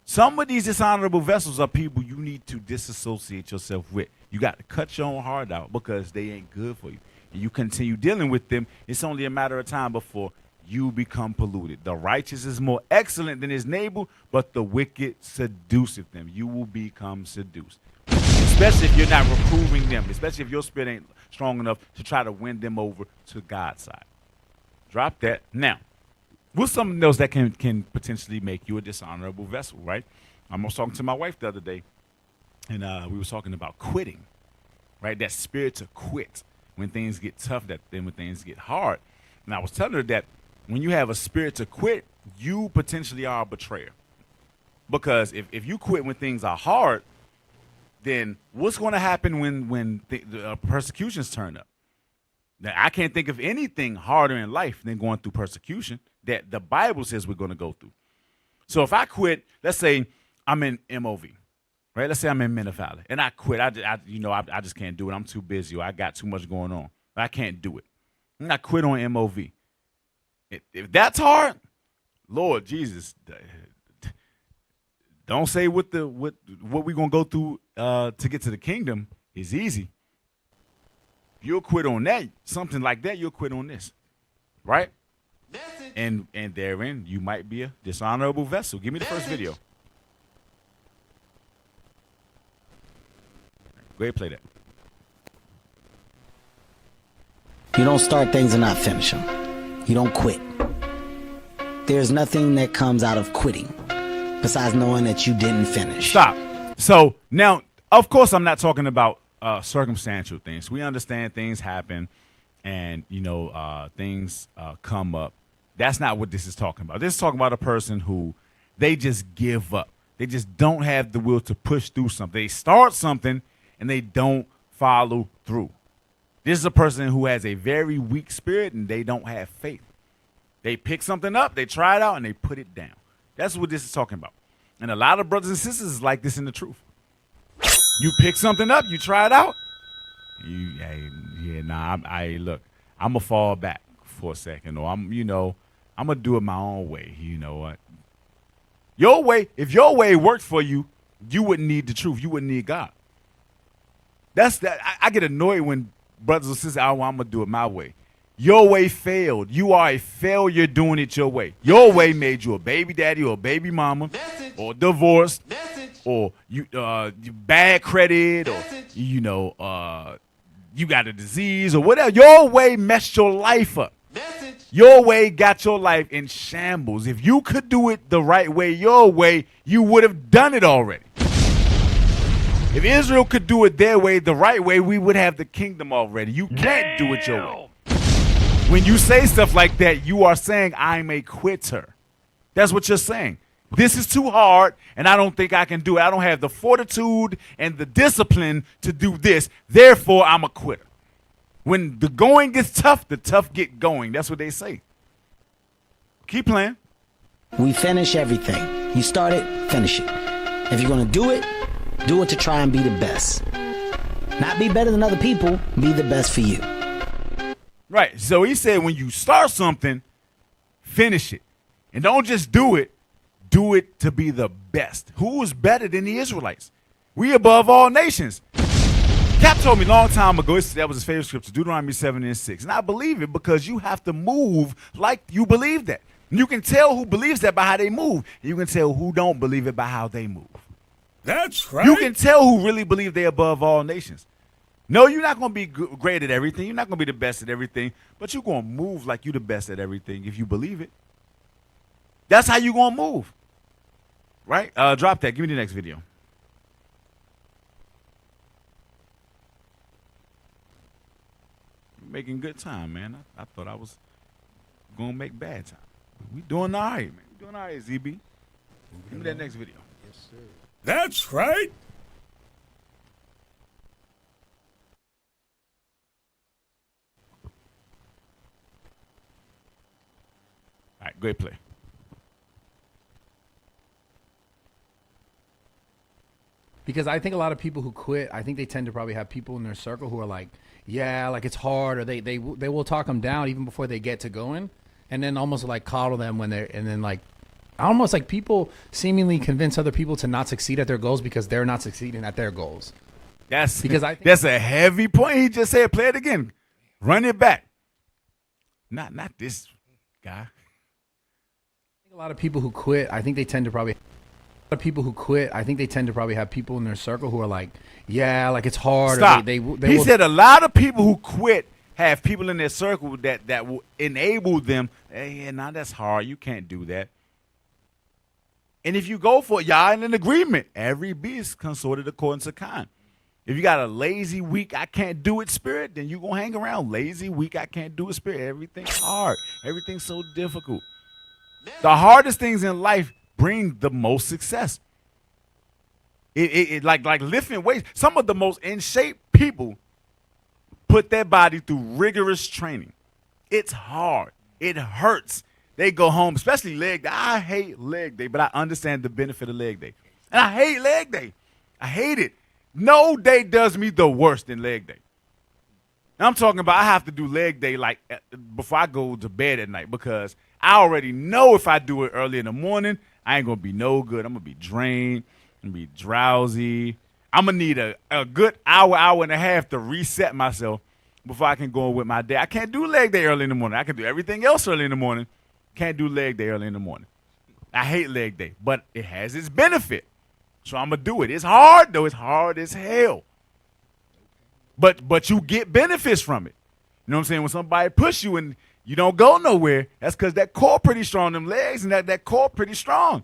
Some of these dishonorable vessels are people you need to disassociate yourself with. You got to cut your own heart out because they ain't good for you. And you continue dealing with them, it's only a matter of time before you become polluted. The righteous is more excellent than his neighbor, but the wicked seduceth them. You will become seduced. Especially if you're not reproving them, especially if your spirit ain't strong enough to try to win them over to God's side. Drop that. Now, what's something else that can potentially make you a dishonorable vessel, right? I was talking to my wife the other day, and we were talking about quitting, right? That spirit to quit when things get tough, then when things get hard. And I was telling her that when you have a spirit to quit, you potentially are a betrayer. Because if you quit when things are hard, then what's going to happen when the persecutions turn up? Now, I can't think of anything harder in life than going through persecution that the Bible says we're going to go through. So if I quit, let's say I'm in MOV, right? Let's say I'm in Mental Valley, and I quit. I just can't do it. I'm too busy, or I got too much going on. I can't do it. And I quit on MOV. If that's hard, Lord Jesus, don't say what we're going to go through to get to the kingdom is easy. You'll quit on that, something like that, you'll quit on this, right? And therein, you might be a dishonorable vessel. Give me the first video. Go ahead, play that. You don't start things and not finish them. You don't quit. There's nothing that comes out of quitting besides knowing that you didn't finish. Stop. So now, of course, I'm not talking about circumstantial things. We understand things happen and, things come up. That's not what this is talking about. This is talking about a person who they just give up. They just don't have the will to push through something. They start something and they don't follow through. This is a person who has a very weak spirit and they don't have faith. They pick something up, they try it out, and they put it down. That's what this is talking about. And a lot of brothers and sisters is like this in the truth. You pick something up, you try it out. Look, I'm going to fall back for a second. Or I'm going to do it my own way. You know what? Your way, if your way worked for you, you wouldn't need the truth. You wouldn't need God. I get annoyed when brothers and sisters, I'm going to do it my way. Your way failed. You are a failure doing it your way. Your way made you a baby daddy or a baby mama or divorced or you bad credit or, you got a disease or whatever. Your way messed your life up. Your way got your life in shambles. If you could do it the right way, your way, you would have done it already. If Israel could do it their way, the right way, we would have the kingdom already. You can't do it your way. When you say stuff like that, you are saying, I'm a quitter. That's what you're saying. This is too hard, and I don't think I can do it. I don't have the fortitude and the discipline to do this. Therefore, I'm a quitter. When the going gets tough, the tough get going. That's what they say. Keep playing. We finish everything. You start it, finish it. If you're going to do it to try and be the best. Not be better than other people, be the best for you. Right. So he said when you start something, finish it. And don't just do it to be the best. Who is better than the Israelites? We above all nations. Cap told me a long time ago, that was his favorite scripture, Deuteronomy 7:6. And I believe it because you have to move like you believe that. And you can tell who believes that by how they move. And you can tell who don't believe it by how they move. That's right. You can tell who really believe they're above all nations. No, you're not going to be great at everything. You're not going to be the best at everything. But you're going to move like you're the best at everything if you believe it. That's how you're going to move. right? Drop that. Give me the next video. You're making good time, man. I thought I was going to make bad time. We doing all right, man. We doing all right, ZB. Give me that next video. Yes, sir. That's right. All right, great play. Because I think a lot of people who quit, I think they tend to probably have people in their circle who are like, yeah, like it's hard, or they will talk them down even before they get to going, and then almost like coddle them when they're, and then like almost like people seemingly convince other people to not succeed at their goals because they're not succeeding at their goals. That's because I think that's a heavy point. He just said, play it again, run it back. Not this guy. a lot of people who quit, I think they tend to probably. A lot of people who quit, I think they tend to probably have people in their circle who are like, yeah, like it's hard. Stop. Or they he will, said a lot of people who quit have people in their circle that will enable them. Hey, yeah, nah, that's hard. You can't do that. And if you go for it, y'all in an agreement. Every beast consorted according to kind. If you got a lazy, weak, I can't do it spirit, then you going to hang around. Lazy, weak, I can't do it spirit. Everything's hard. Everything's so difficult. The hardest things in life bring the most success. It like lifting weights. Some of the most in shape people put their body through rigorous training. It's hard. It hurts. They go home, especially leg day. I hate leg day, but I understand the benefit of leg day. And I hate leg day. I hate it. No day does me the worse than leg day. And I'm talking about I have to do leg day like before I go to bed at night because I already know if I do it early in the morning, I ain't going to be no good. I'm going to be drained. I'm going to be drowsy. I'm going to need a good hour and a half to reset myself before I can go on with my day. I can't do leg day early in the morning. I can do everything else early in the morning. Can't do leg day early in the morning. I hate leg day, but it has its benefit. So I'm going to do it. It's hard, though. It's hard as hell. But you get benefits from it. You know what I'm saying? When somebody push you and you don't go nowhere, that's because that core pretty strong, them legs, and that core pretty strong.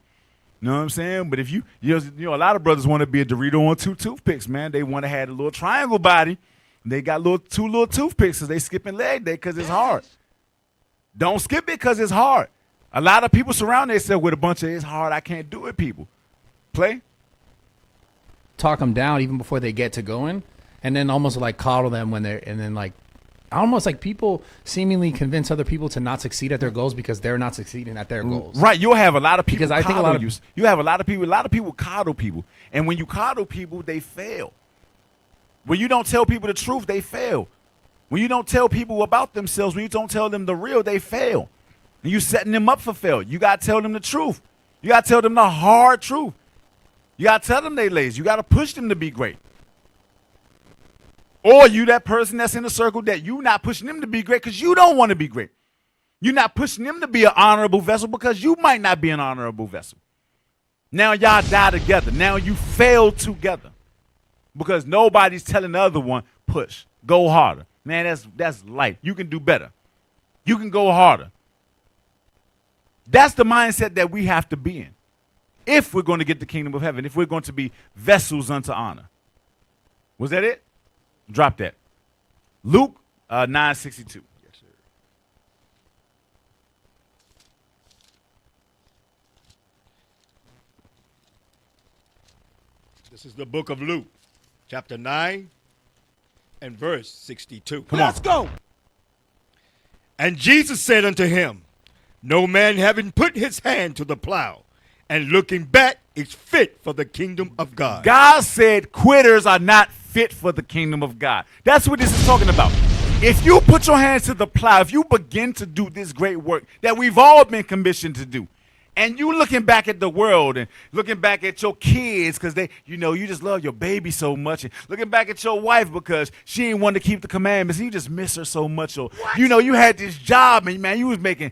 You know what I'm saying? But if you know, a lot of brothers want to be a Dorito on 2 toothpicks, man. They want to have a little triangle body. They got two little toothpicks because they skipping leg day because it's hard. Don't skip it because it's hard. A lot of people surround themselves with a bunch of it's hard, I can't do it people. Play. talk them down even before they get to going, and then almost like coddle them when they're, and then like almost like people seemingly convince other people to not succeed at their goals because they're not succeeding at their goals. Right. You'll have a lot of people because I think a lot of you have a lot of people coddle people. And when you coddle people, they fail. When you don't tell people the truth, they fail. When you don't tell people about themselves, when you don't tell them the real, they fail. And you setting them up for failure. You got to tell them the truth. You got to tell them the hard truth. You got to tell them they lazy. You got to push them to be great. Or you that person that's in the circle that you not pushing them to be great because you don't want to be great. You're not pushing them to be an honorable vessel because you might not be an honorable vessel. Now y'all die together. Now you fail together because nobody's telling the other one, push, go harder. Man, that's life. You can do better. You can go harder. That's the mindset that we have to be in if we're going to get the kingdom of heaven, if we're going to be vessels unto honor. Was that it? Drop that. Luke 9:62. Yes, sir. This is the book of Luke, chapter 9 and verse 62. Come on. Let's go. And Jesus said unto him, no man having put his hand to the plow and looking back is fit for the kingdom of God. God said quitters are not fit for the kingdom of God. That's what this is talking about. If you put your hands to the plow, if you begin to do this great work that we've all been commissioned to do, and you looking back at the world and looking back at your kids because they, you know, you just love your baby so much, and looking back at your wife because she ain't want to keep the commandments, and you just miss her so much, or you know, you had this job and man, you was making.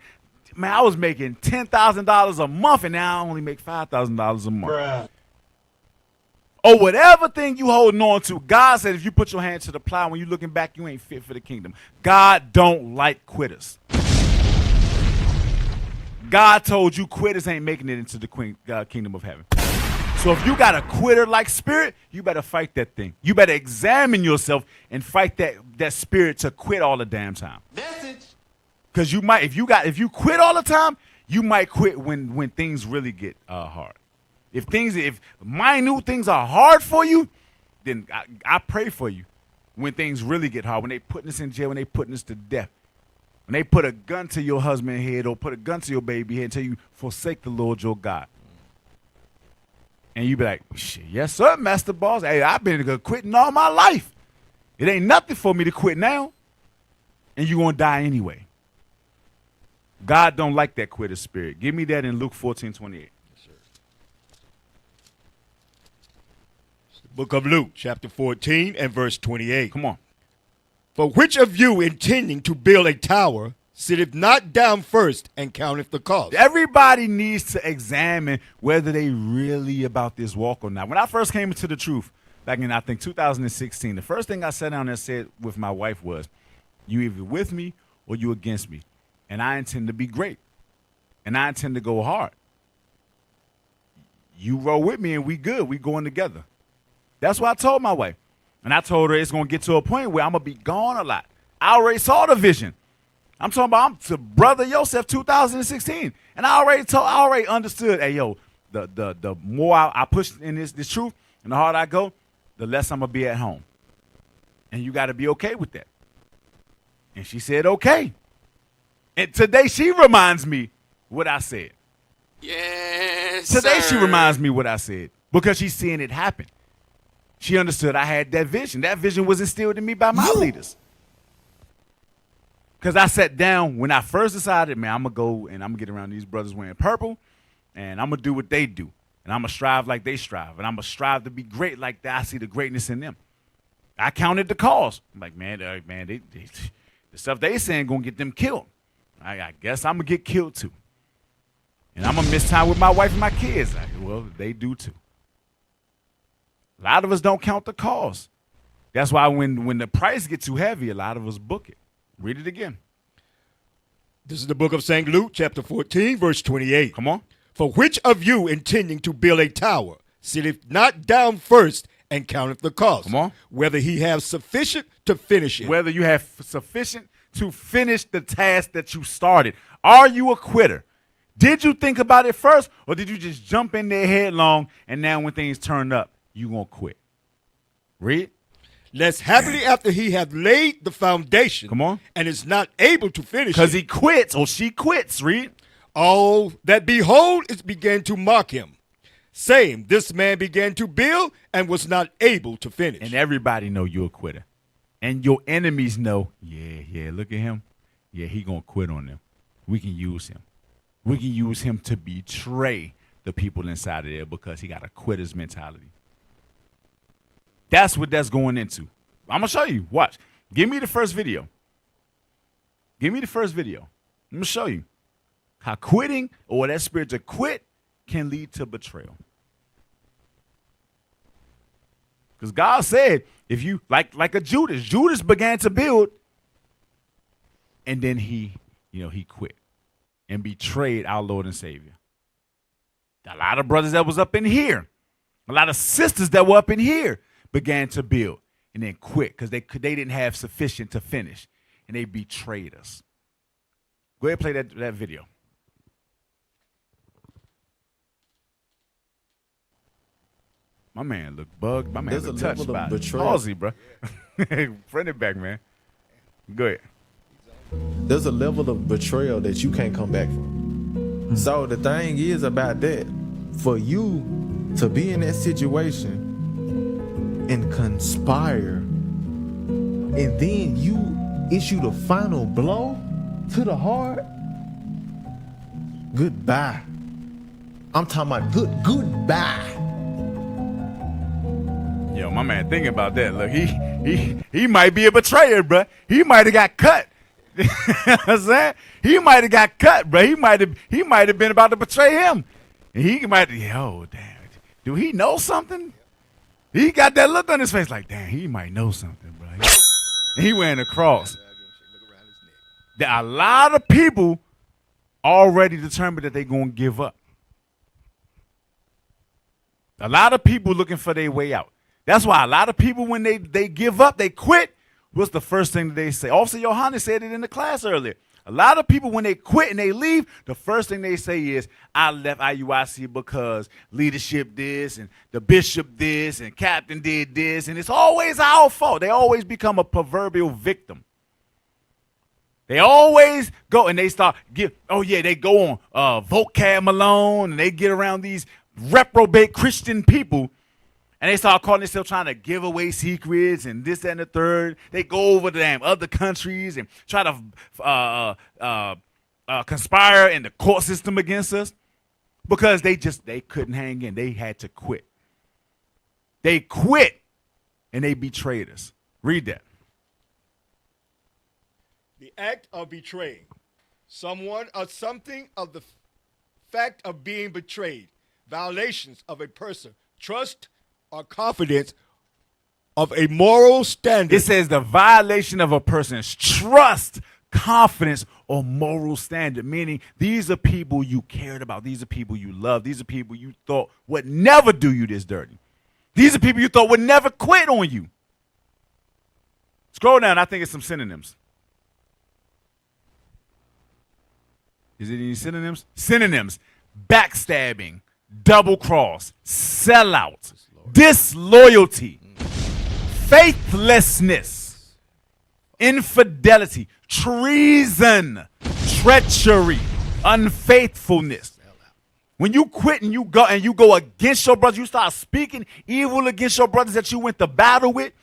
Man, I was making $10,000 a month, and now I only make $5,000 a month. Bruh. Or whatever thing you holding on to, God said if you put your hand to the plow, when you looking back, you ain't fit for the kingdom. God don't like quitters. God told you quitters ain't making it into the kingdom of heaven. So if you got a quitter-like spirit, you better fight that thing. You better examine yourself and fight that spirit to quit all the damn time. Message. Because you might, if you quit all the time, you might quit when things really get hard. If minute things are hard for you, then I pray for you when things really get hard. When they putting us in jail, when they putting us to death, when they put a gun to your husband's head or put a gun to your baby head and tell you forsake the Lord your God. And you be like, shit, yes sir, Master Boss. Hey, I've been quitting all my life. It ain't nothing for me to quit now. And you gonna die anyway. God don't like that quitter spirit. Give me that in Luke 14:28. Yes, sir. Book of Luke, chapter 14 and verse 28. Come on. For which of you intending to build a tower sitteth not down first and counteth the cost? Everybody needs to examine whether they really about this walk or not. When I first came into the truth, back in I think 2016, the first thing I sat down and said with my wife was, you either with me or you against me. And I intend to be great. And I intend to go hard. You roll with me and we good. We going together. That's what I told my wife. And I told her it's going to get to a point where I'm going to be gone a lot. I already saw the vision. I'm talking about I'm to Brother Joseph 2016. And I already understood, hey, yo, the more I push in this truth and the harder I go, the less I'm going to be at home. And you got to be okay with that. And she said, okay. And today she reminds me what I said. Yes, Today sir. she reminds me what I said because she's seeing it happen. She understood I had that vision. That vision was instilled in me by my leaders. Because I sat down when I first decided, man, I'm going to go and I'm going to get around these brothers wearing purple and I'm going to do what they do. And I'm going to strive like they strive. And I'm going to strive to be great like that. I see the greatness in them. I counted the cost. I'm like, man, the stuff they saying going to get them killed. I guess I'm going to get killed too. And I'm going to miss time with my wife and my kids. Well, they do too. A lot of us don't count the cost. That's why when the price gets too heavy, a lot of us book it. Read it again. This is the book of St. Luke, chapter 14, verse 28. Come on. For which of you intending to build a tower sitteth not down first and counteth the cost? Come on. Whether he have sufficient to finish it. Whether you have sufficient to finish the task that you started. Are you a quitter? Did you think about it first, or did you just jump in there headlong, and now when things turn up, you gonna quit? Read. Lest happily after he hath laid the foundation, come on, and is not able to finish because it, he quits or she quits. Read. All that behold it began to mock him, saying, this man began to build and was not able to finish. And everybody know you're a quitter. And your enemies know, yeah, look at him. Yeah, he gonna quit on them. We can use him. We can use him to betray the people inside of there because he got a quitter's mentality. That's what that's going into. I'm going to show you. Watch. Give me the first video. Give me the first video. I'm going to show you how quitting or that spirit to quit can lead to betrayal. Because God said, if you, like a Judas began to build and then he quit and betrayed our Lord and Savior. A lot of brothers that was up in here, a lot of sisters that were up in here began to build and then quit because they didn't have sufficient to finish, and they betrayed us. Go ahead and play that video. My man look bugged. My man look touched by palsy, bro. Bring it back, man. Go ahead. There's a level of betrayal that you can't come back from. So the thing is about that, for you to be in that situation and conspire, and then you issue the final blow to the heart, goodbye. I'm talking about goodbye. Yo, my man thinking about that. Look, he might be a betrayer, bro. He might have got cut. You know what I'm saying? He might have got cut, bro. He might have been about to betray him. And he might, yo, damn. Do he know something? He got that look on his face like, damn, he might know something, bro. And he wearing a cross. There are a lot of people already determined that they're going to give up. A lot of people looking for their way out. That's why a lot of people, when they give up, they quit, what's the first thing that they say? Officer Yawanathan said it in the class earlier. A lot of people, when they quit and they leave, the first thing they say is, I left IUIC because leadership this and the bishop this and captain did this, and it's always our fault. They always become a proverbial victim. They always go and they start they go on vocab Malone, and they get around these reprobate Christian people, and they start calling themselves trying to give away secrets and this, that, and the third. They go over to damn other countries and try to conspire in the court system against us because they couldn't hang in. They had to quit. They quit and they betrayed us. Read that. The act of betraying someone or something of the fact of being betrayed, violations of a person, trust or confidence of a moral standard. It says the violation of a person's trust, confidence, or moral standard, meaning these are people you cared about. These are people you love. These are people you thought would never do you this dirty. These are people you thought would never quit on you. Scroll down. I think it's some synonyms. Is it any synonyms? Synonyms: backstabbing, double cross, sellout, disloyalty, faithlessness, infidelity, treason, treachery, unfaithfulness. When you quit and you go against your brothers, you start speaking evil against your brothers that you went to battle with,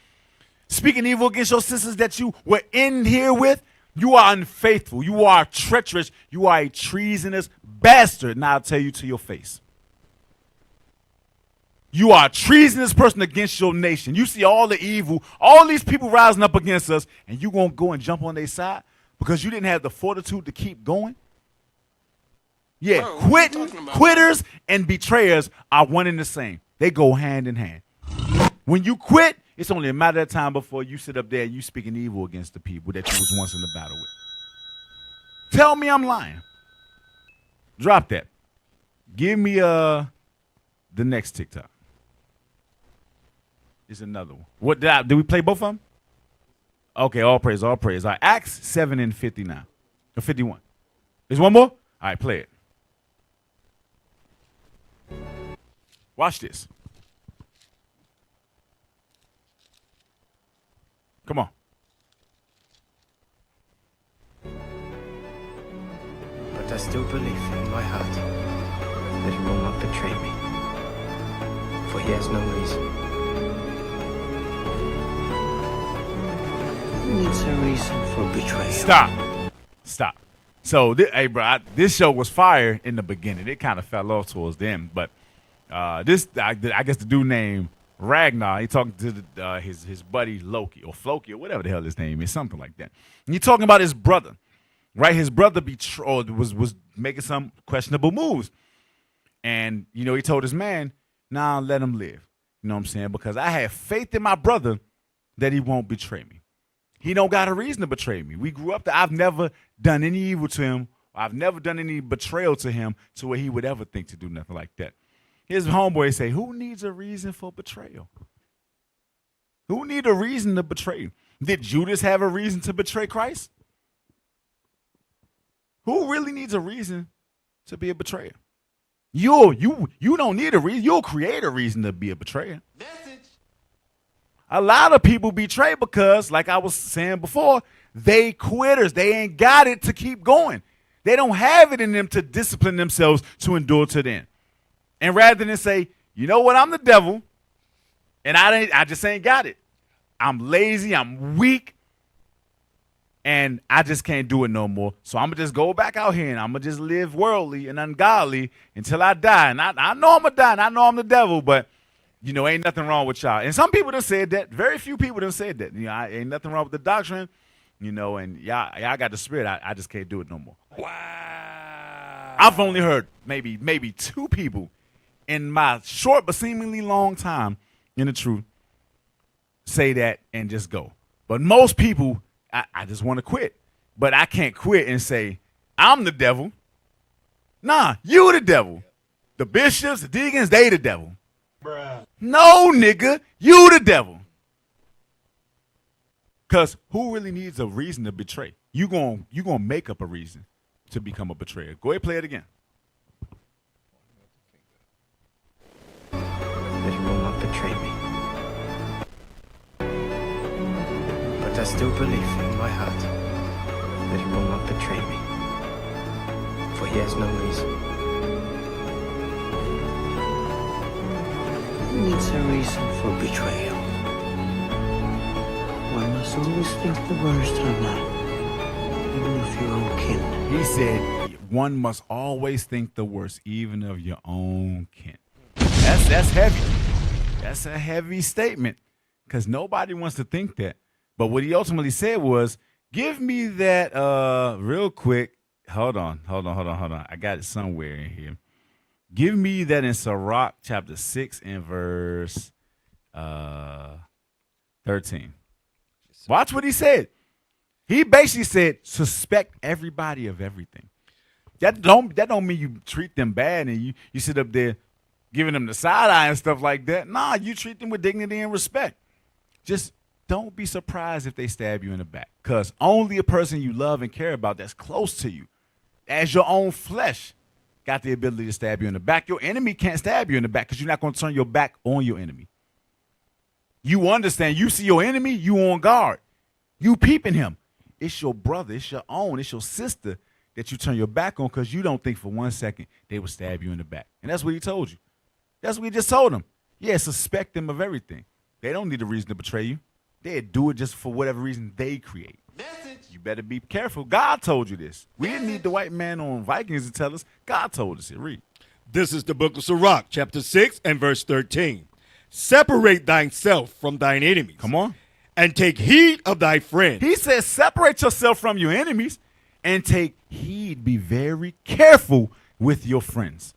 speaking evil against your sisters that you were in here with. You are unfaithful. You are treacherous. You are a treasonous bastard. Now I'll tell you to your face. You are a treasonous person against your nation. You see all the evil, all these people rising up against us, and you going to go and jump on their side because you didn't have the fortitude to keep going? Yeah, bro, quitters and betrayers are one and the same. They go hand in hand. When you quit, it's only a matter of time before you sit up there and you speaking evil against the people that you was once in the battle with. Tell me I'm lying. Drop that. Give me the next TikTok. It's another one. What did we play both of them? Okay, all praise, all praise. All right, Acts 7 and 59. Or 51. There's one more? All right, play it. Watch this. Come on. But I still believe in my heart that he will not betray me, for he has no reason. Who needs a reason for betrayal? Stop. So, hey, bro, this show was fire in the beginning. It kind of fell off towards the end, but I guess the dude named Ragnar, he talking to his buddy Loki or Floki or whatever the hell his name is, something like that. And he talking about his brother, right? His brother was making some questionable moves, and he told his man, "Nah, let him live." You know what I'm saying? Because I have faith in my brother that he won't betray me. He don't got a reason to betray me. We grew up that I've never done any evil to him. I've never done any betrayal to him to where he would ever think to do nothing like that. His homeboy say, who needs a reason for betrayal? Who need a reason to betray? Did Judas have a reason to betray Christ? Who really needs a reason to be a betrayer? You don't need a reason. You'll create a reason to be a betrayer. A lot of people betray because, like I was saying before, they quitters. They ain't got it to keep going. They don't have it in them to discipline themselves to endure to the end. And rather than say, you know what, I'm the devil, and I just ain't got it. I'm lazy, I'm weak, and I just can't do it no more. So I'm going to just go back out here, and I'm going to just live worldly and ungodly until I die. And I know I'm going to die, and I know I'm the devil, but, ain't nothing wrong with y'all. And some people done said that. Very few people done said that. Ain't nothing wrong with the doctrine, and y'all got the spirit. I just can't do it no more. Wow. I've only heard maybe two people in my short but seemingly long time in the truth say that and just go. But most people, I just want to quit. But I can't quit and say, I'm the devil. Nah, you the devil. The bishops, the deacons, they the devil. No, nigga, you the devil. Because who really needs a reason to betray? You gonna make up a reason to become a betrayer. Go ahead, play it again. That you will not betray me. But I still believe in my heart that you will not betray me. For he has no reason. Who needs a reason for betrayal? One must always think the worst of another, even of your own kin. He said, one must always think the worst, even of your own kin. That's heavy. That's a heavy statement because nobody wants to think that. But what he ultimately said was, give me that real quick. Hold on. I got it somewhere in here. Give me that in Sirach chapter 6 and verse 13. Watch what he said. He basically said, suspect everybody of everything. That don't mean you treat them bad and you sit up there giving them the side eye and stuff like that. Nah, you treat them with dignity and respect. Just don't be surprised if they stab you in the back. Because only a person you love and care about that's close to you, as your own flesh, got the ability to stab you in the back. Your enemy can't stab you in the back because you're not going to turn your back on your enemy. You understand, you see your enemy, you on guard. You peeping him. It's your brother, it's your own, it's your sister that you turn your back on because you don't think for 1 second they would stab you in the back. And that's what he told you. That's what he just told them. Yeah, suspect them of everything. They don't need a reason to betray you. They'd do it just for whatever reason they create. You better be careful. God told you this. We didn't need the white man on Vikings to tell us. God told us it. Read. This is the book of Sirach, chapter 6 and verse 13. Separate thyself from thine enemies. Come on. And take heed of thy friends. He says separate yourself from your enemies and take heed. Be very careful with your friends.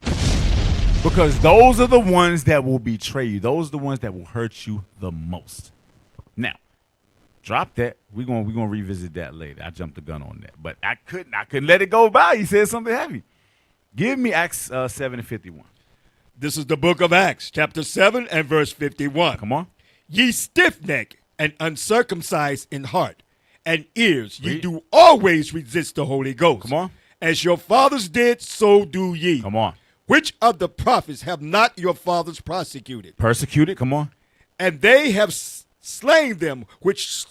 Because those are the ones that will betray you. Those are the ones that will hurt you the most. Now, drop that. We're gonna revisit that later. I jumped the gun on that. But I couldn't let it go by. He said something heavy. Give me Acts 7 and 51. This is the book of Acts, chapter 7 and verse 51. Come on. Ye stiff-necked and uncircumcised in heart and ears, ye do always resist the Holy Ghost. Come on. As your fathers did, so do ye. Come on. Which of the prophets have not your fathers prosecuted? Persecuted, come on. And they have slain them which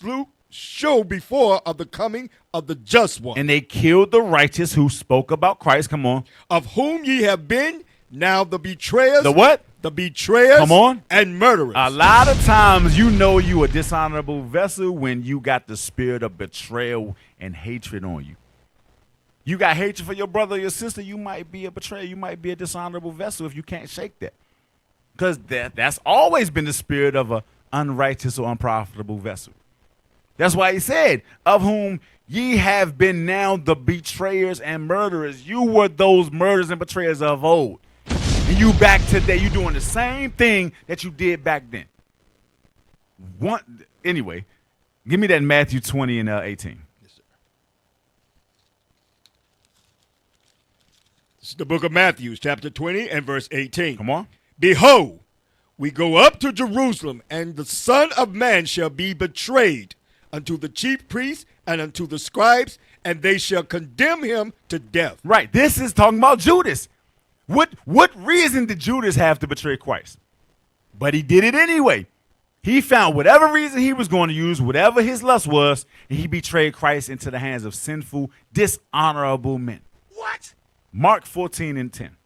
show before of the coming of the just one. And they killed the righteous who spoke about Christ, come on. Of whom ye have been now the betrayers. The what? The betrayers. Come on. And murderers. A lot of times you know you a dishonorable vessel when you got the spirit of betrayal and hatred on you. You got hatred for your brother or your sister, you might be a betrayer. You might be a dishonorable vessel if you can't shake that. Because that's always been the spirit of a unrighteous or unprofitable vessel. That's why he said, of whom ye have been now the betrayers and murderers. You were those murderers and betrayers of old. And you back today, you doing the same thing that you did back then. Anyway, give me that in Matthew 20 and 18. Yes, sir. This is the book of Matthew, chapter 20 and verse 18. Come on. Behold, we go up to Jerusalem, and the Son of Man shall be betrayed unto the chief priests and unto the scribes, and they shall condemn him to death. Right. This is talking about Judas. What reason did Judas have to betray Christ? But he did it anyway. He found whatever reason he was going to use, whatever his lust was, and he betrayed Christ into the hands of sinful, dishonorable men. What? Mark 14 and 10.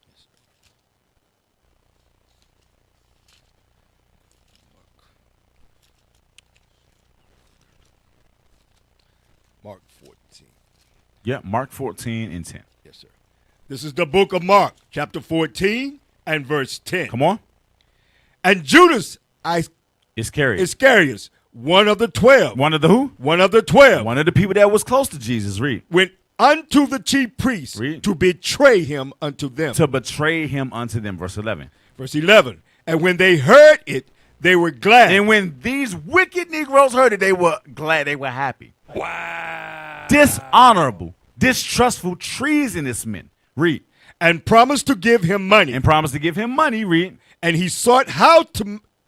Mark 14. Yeah, Mark 14 and 10. Yes, sir. This is the book of Mark, chapter 14 and verse 10. Come on. And Judas Iscariot, one of the 12. One of the who? One of the 12. One of the people that was close to Jesus. Read. Went unto the chief priests to betray him unto them. To betray him unto them. Verse 11. Verse 11. And when they heard it, they were glad. And when these wicked Negroes heard it, they were glad. They were happy. Wow. Dishonorable, distrustful, treasonous men. Read. And promised to give him money. And promised to give him money. Read. And he sought how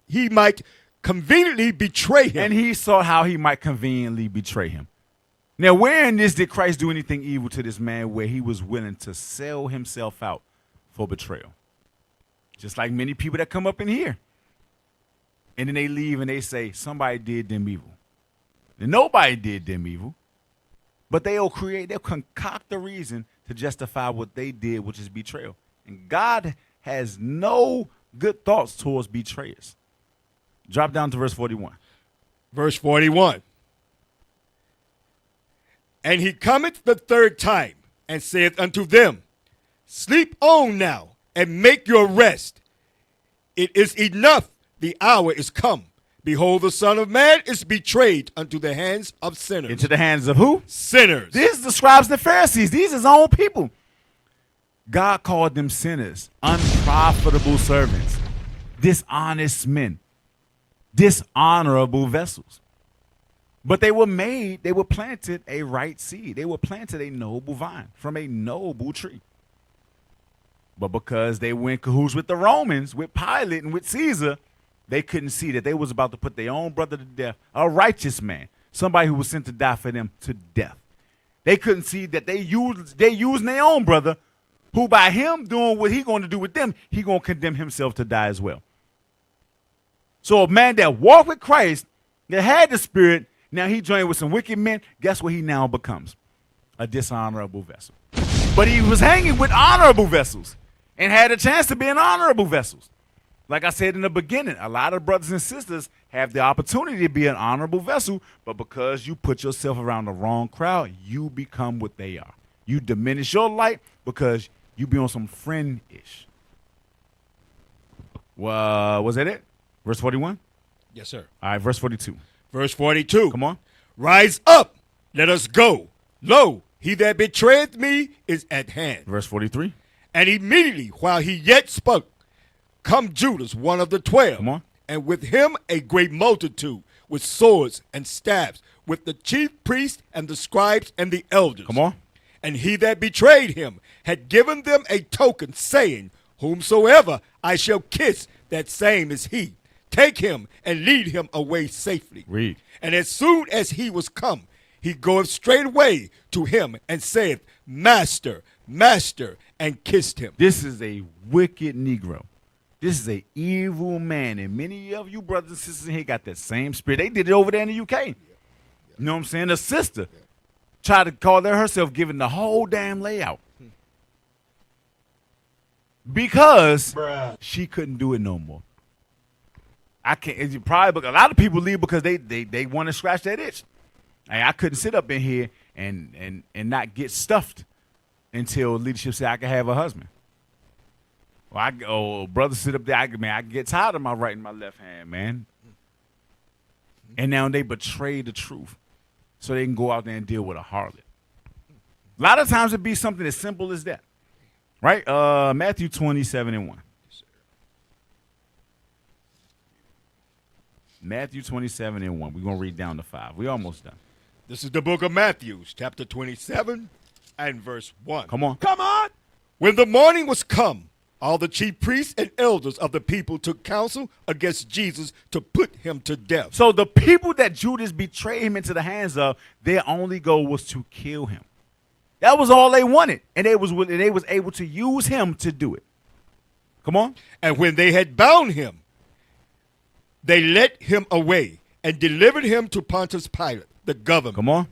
he might conveniently betray him. And he saw how he might conveniently betray him. Now, where in this did Christ do anything evil to this man where he was willing to sell himself out for betrayal? Just like many people that come up in here. And then they leave and they say, somebody did them evil. And nobody did them evil. But they'll concoct a reason to justify what they did, which is betrayal. And God has no good thoughts towards betrayers. Drop down to verse 41. Verse 41. And he cometh the third time, and saith unto them, Sleep on now, and make your rest. It is enough, the hour is come. Behold, the Son of Man is betrayed unto the hands of sinners. Into the hands of who? Sinners. These are the scribes and the Pharisees. These are his own people. God called them sinners, unprofitable servants, dishonest men, dishonorable vessels. But they were planted a right seed. They were planted a noble vine from a noble tree. But because they went cahoots with the Romans, with Pilate and with Caesar, they couldn't see that they was about to put their own brother to death, a righteous man, somebody who was sent to die for them, to death. They couldn't see that they using their own brother, who by him doing what he going to do with them, he going to condemn himself to die as well. So a man that walked with Christ, that had the Spirit, now he joined with some wicked men. Guess what he now becomes? A dishonorable vessel. But he was hanging with honorable vessels and had a chance to be in honorable vessels. Like I said in the beginning, a lot of brothers and sisters have the opportunity to be an honorable vessel, but because you put yourself around the wrong crowd, you become what they are. You diminish your light because you be on some friend-ish. Was that it? Verse 41? Yes, sir. All right, verse 42. Verse 42. Come on. Rise up, let us go. Lo, he that betrayeth me is at hand. Verse 43. And immediately, while he yet spoke, come Judas, one of the 12. Come on. And with him a great multitude, with swords and staves, with the chief priests and the scribes and the elders. Come on. And he that betrayed him had given them a token, saying, Whomsoever I shall kiss, that same is he. Take him and lead him away safely. Read. And as soon as he was come, he goeth straightway to him and saith, Master, Master, and kissed him. This is a wicked Negro. This is an evil man. And many of you brothers and sisters in here got that same spirit. They did it over there in the UK. You know what I'm saying? A sister tried to call her herself giving the whole damn layout. Because she couldn't do it no more. I can't. Probably a lot of people leave because they want to scratch that itch. I couldn't sit up in here and not get stuffed until leadership said I could have a husband. Well, brother sit up there. I get tired of my right and my left hand, man. And now they betray the truth so they can go out there and deal with a harlot. A lot of times it be something as simple as that, right? Matthew 27:1. Matthew 27:1. We're going to read down to 5. We're almost done. This is the book of Matthew, chapter 27 and verse 1. Come on. Come on. When the morning was come, all the chief priests and elders of the people took counsel against Jesus to put him to death. So the people that Judas betrayed him into the hands of, their only goal was to kill him. That was all they wanted. And they was able to use him to do it. Come on. And when they had bound him, they led him away and delivered him to Pontius Pilate, the governor. Come on.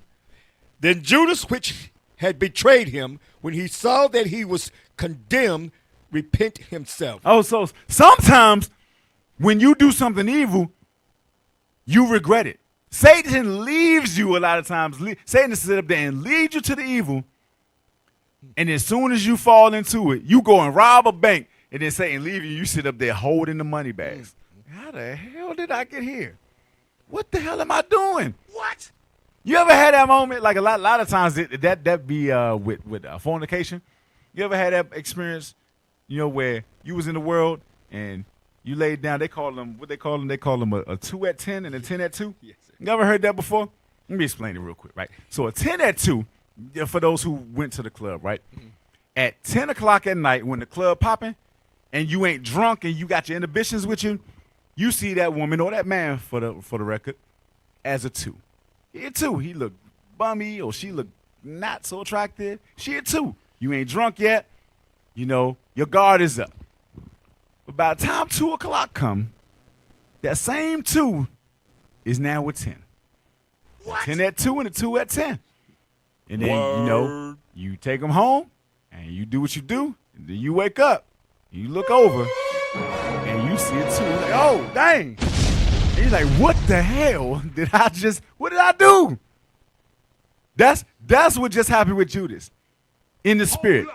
Then Judas, which had betrayed him, when he saw that he was condemned, repent himself. Oh, so sometimes when you do something evil, you regret it. Satan leaves you a lot of times. Satan will sit up there and lead you to the evil. And as soon as you fall into it, you go and rob a bank. And then Satan leave you. You sit up there holding the money bags. How the hell did I get here? What the hell am I doing? What? You ever had that moment? Like a lot of times that be with fornication. You ever had that experience? You know, where you was in the world and you laid down. They call them what they call them. They call them a 2 at 10 and a 10 at 2. Yes, sir. You ever heard that before? Let me explain it real quick, right? So a 10 at 2, for those who went to the club, right? Mm-hmm. At 10 o'clock at night when the club popping, and you ain't drunk and you got your inhibitions with you, you see that woman or that man, for the record, as a 2. He a 2. He look bummy or she look not so attractive. She a 2. You ain't drunk yet. You know, your guard is up. But by the time 2 o'clock come, that same 2 is now a 10. What? 10 at 2 and a 2 at 10. And then, you know, you take them home and you do what you do. And then you wake up. You look over and you see a 2. Like, oh, dang. And you're like, what the hell what did I do? That's what just happened with Judas in the spirit.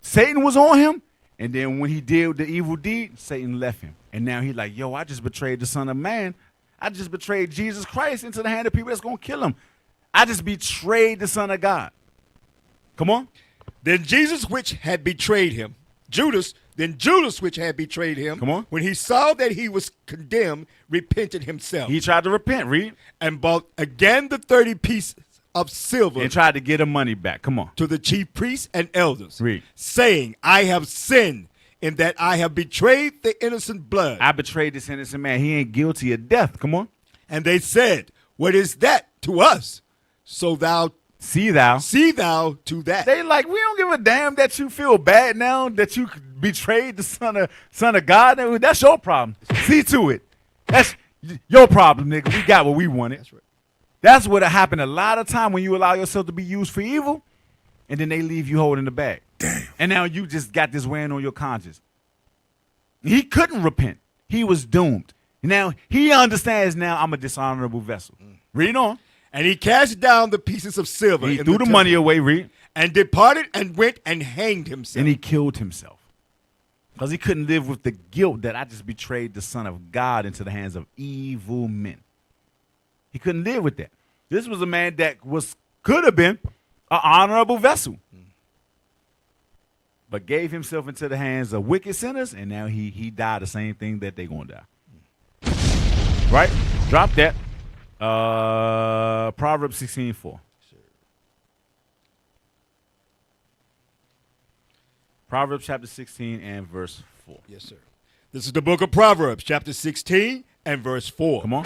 Satan was on him, and then when he did the evil deed, Satan left him. And now he's like, yo, I just betrayed the Son of Man. I just betrayed Jesus Christ into the hand of people that's going to kill him. I just betrayed the Son of God. Come on. Then Judas, which had betrayed him, which had betrayed him, come on, when he saw that he was condemned, repented himself. He tried to repent, read. And bought again the 30 pieces of silver. And tried to get the money back. Come on. To the chief priests and elders. Read. Saying, I have sinned in that I have betrayed the innocent blood. I betrayed this innocent man. He ain't guilty of death. Come on. And they said, what is that to us? So thou See thou to that. They like, we don't give a damn that you feel bad now that you betrayed the son of God. That's your problem. See to it. That's your problem, nigga. We got what we wanted. That's right. That's what happened a lot of time when you allow yourself to be used for evil, and then they leave you holding the bag. Damn. And now you just got this weighing on your conscience. He couldn't repent. He was doomed. Now he understands now I'm a dishonorable vessel. Read on. And he cast down the pieces of silver. He threw the money away, read. And departed and went and hanged himself. And he killed himself. Because he couldn't live with the guilt that I just betrayed the Son of God into the hands of evil men. He couldn't live with that. This was a man that could have been an honorable vessel. But gave himself into the hands of wicked sinners, and now he died the same thing that they're going to die. Right? Drop that. Proverbs 16:4. Sure. Proverbs chapter 16 and verse 4. Yes, sir. This is the book of Proverbs, chapter 16 and verse 4. Come on.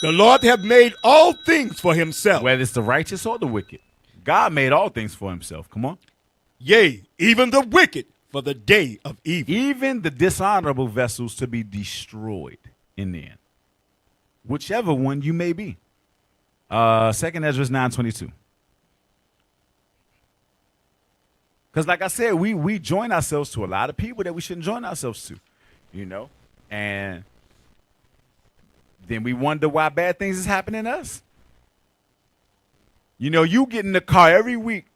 The Lord have made all things for himself. Whether it's the righteous or the wicked. God made all things for himself. Come on. Yea, even the wicked for the day of evil. Even the dishonorable vessels to be destroyed in the end. Whichever one you may be. 2nd Ezra 9:22. Because like I said, we join ourselves to a lot of people that we shouldn't join ourselves to, you know, and then we wonder why bad things is happening to us. You know, you get in the car every week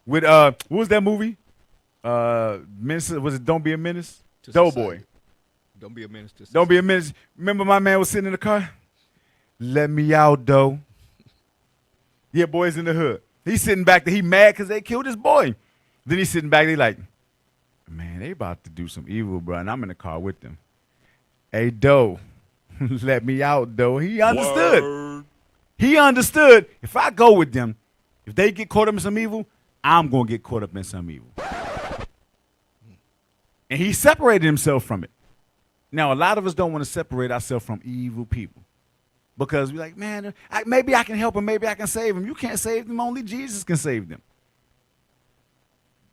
with what was that movie? Minister, was it Don't Be a Menace? Doughboy. Don't be a menace to society. Don't be a menace. Remember my man was sitting in the car? Let me out, though. Yeah, boys in the hood. He's sitting back there. He mad because they killed his boy. Then he's sitting back there like, man, they about to do some evil, bro, and I'm in the car with them. Hey, Doe, let me out, Doe. He understood. Word. He understood if I go with them, if they get caught up in some evil, I'm going to get caught up in some evil. And he separated himself from it. Now, a lot of us don't want to separate ourselves from evil people because we're like, man, maybe I can help them. Maybe I can save them. You can't save them. Only Jesus can save them.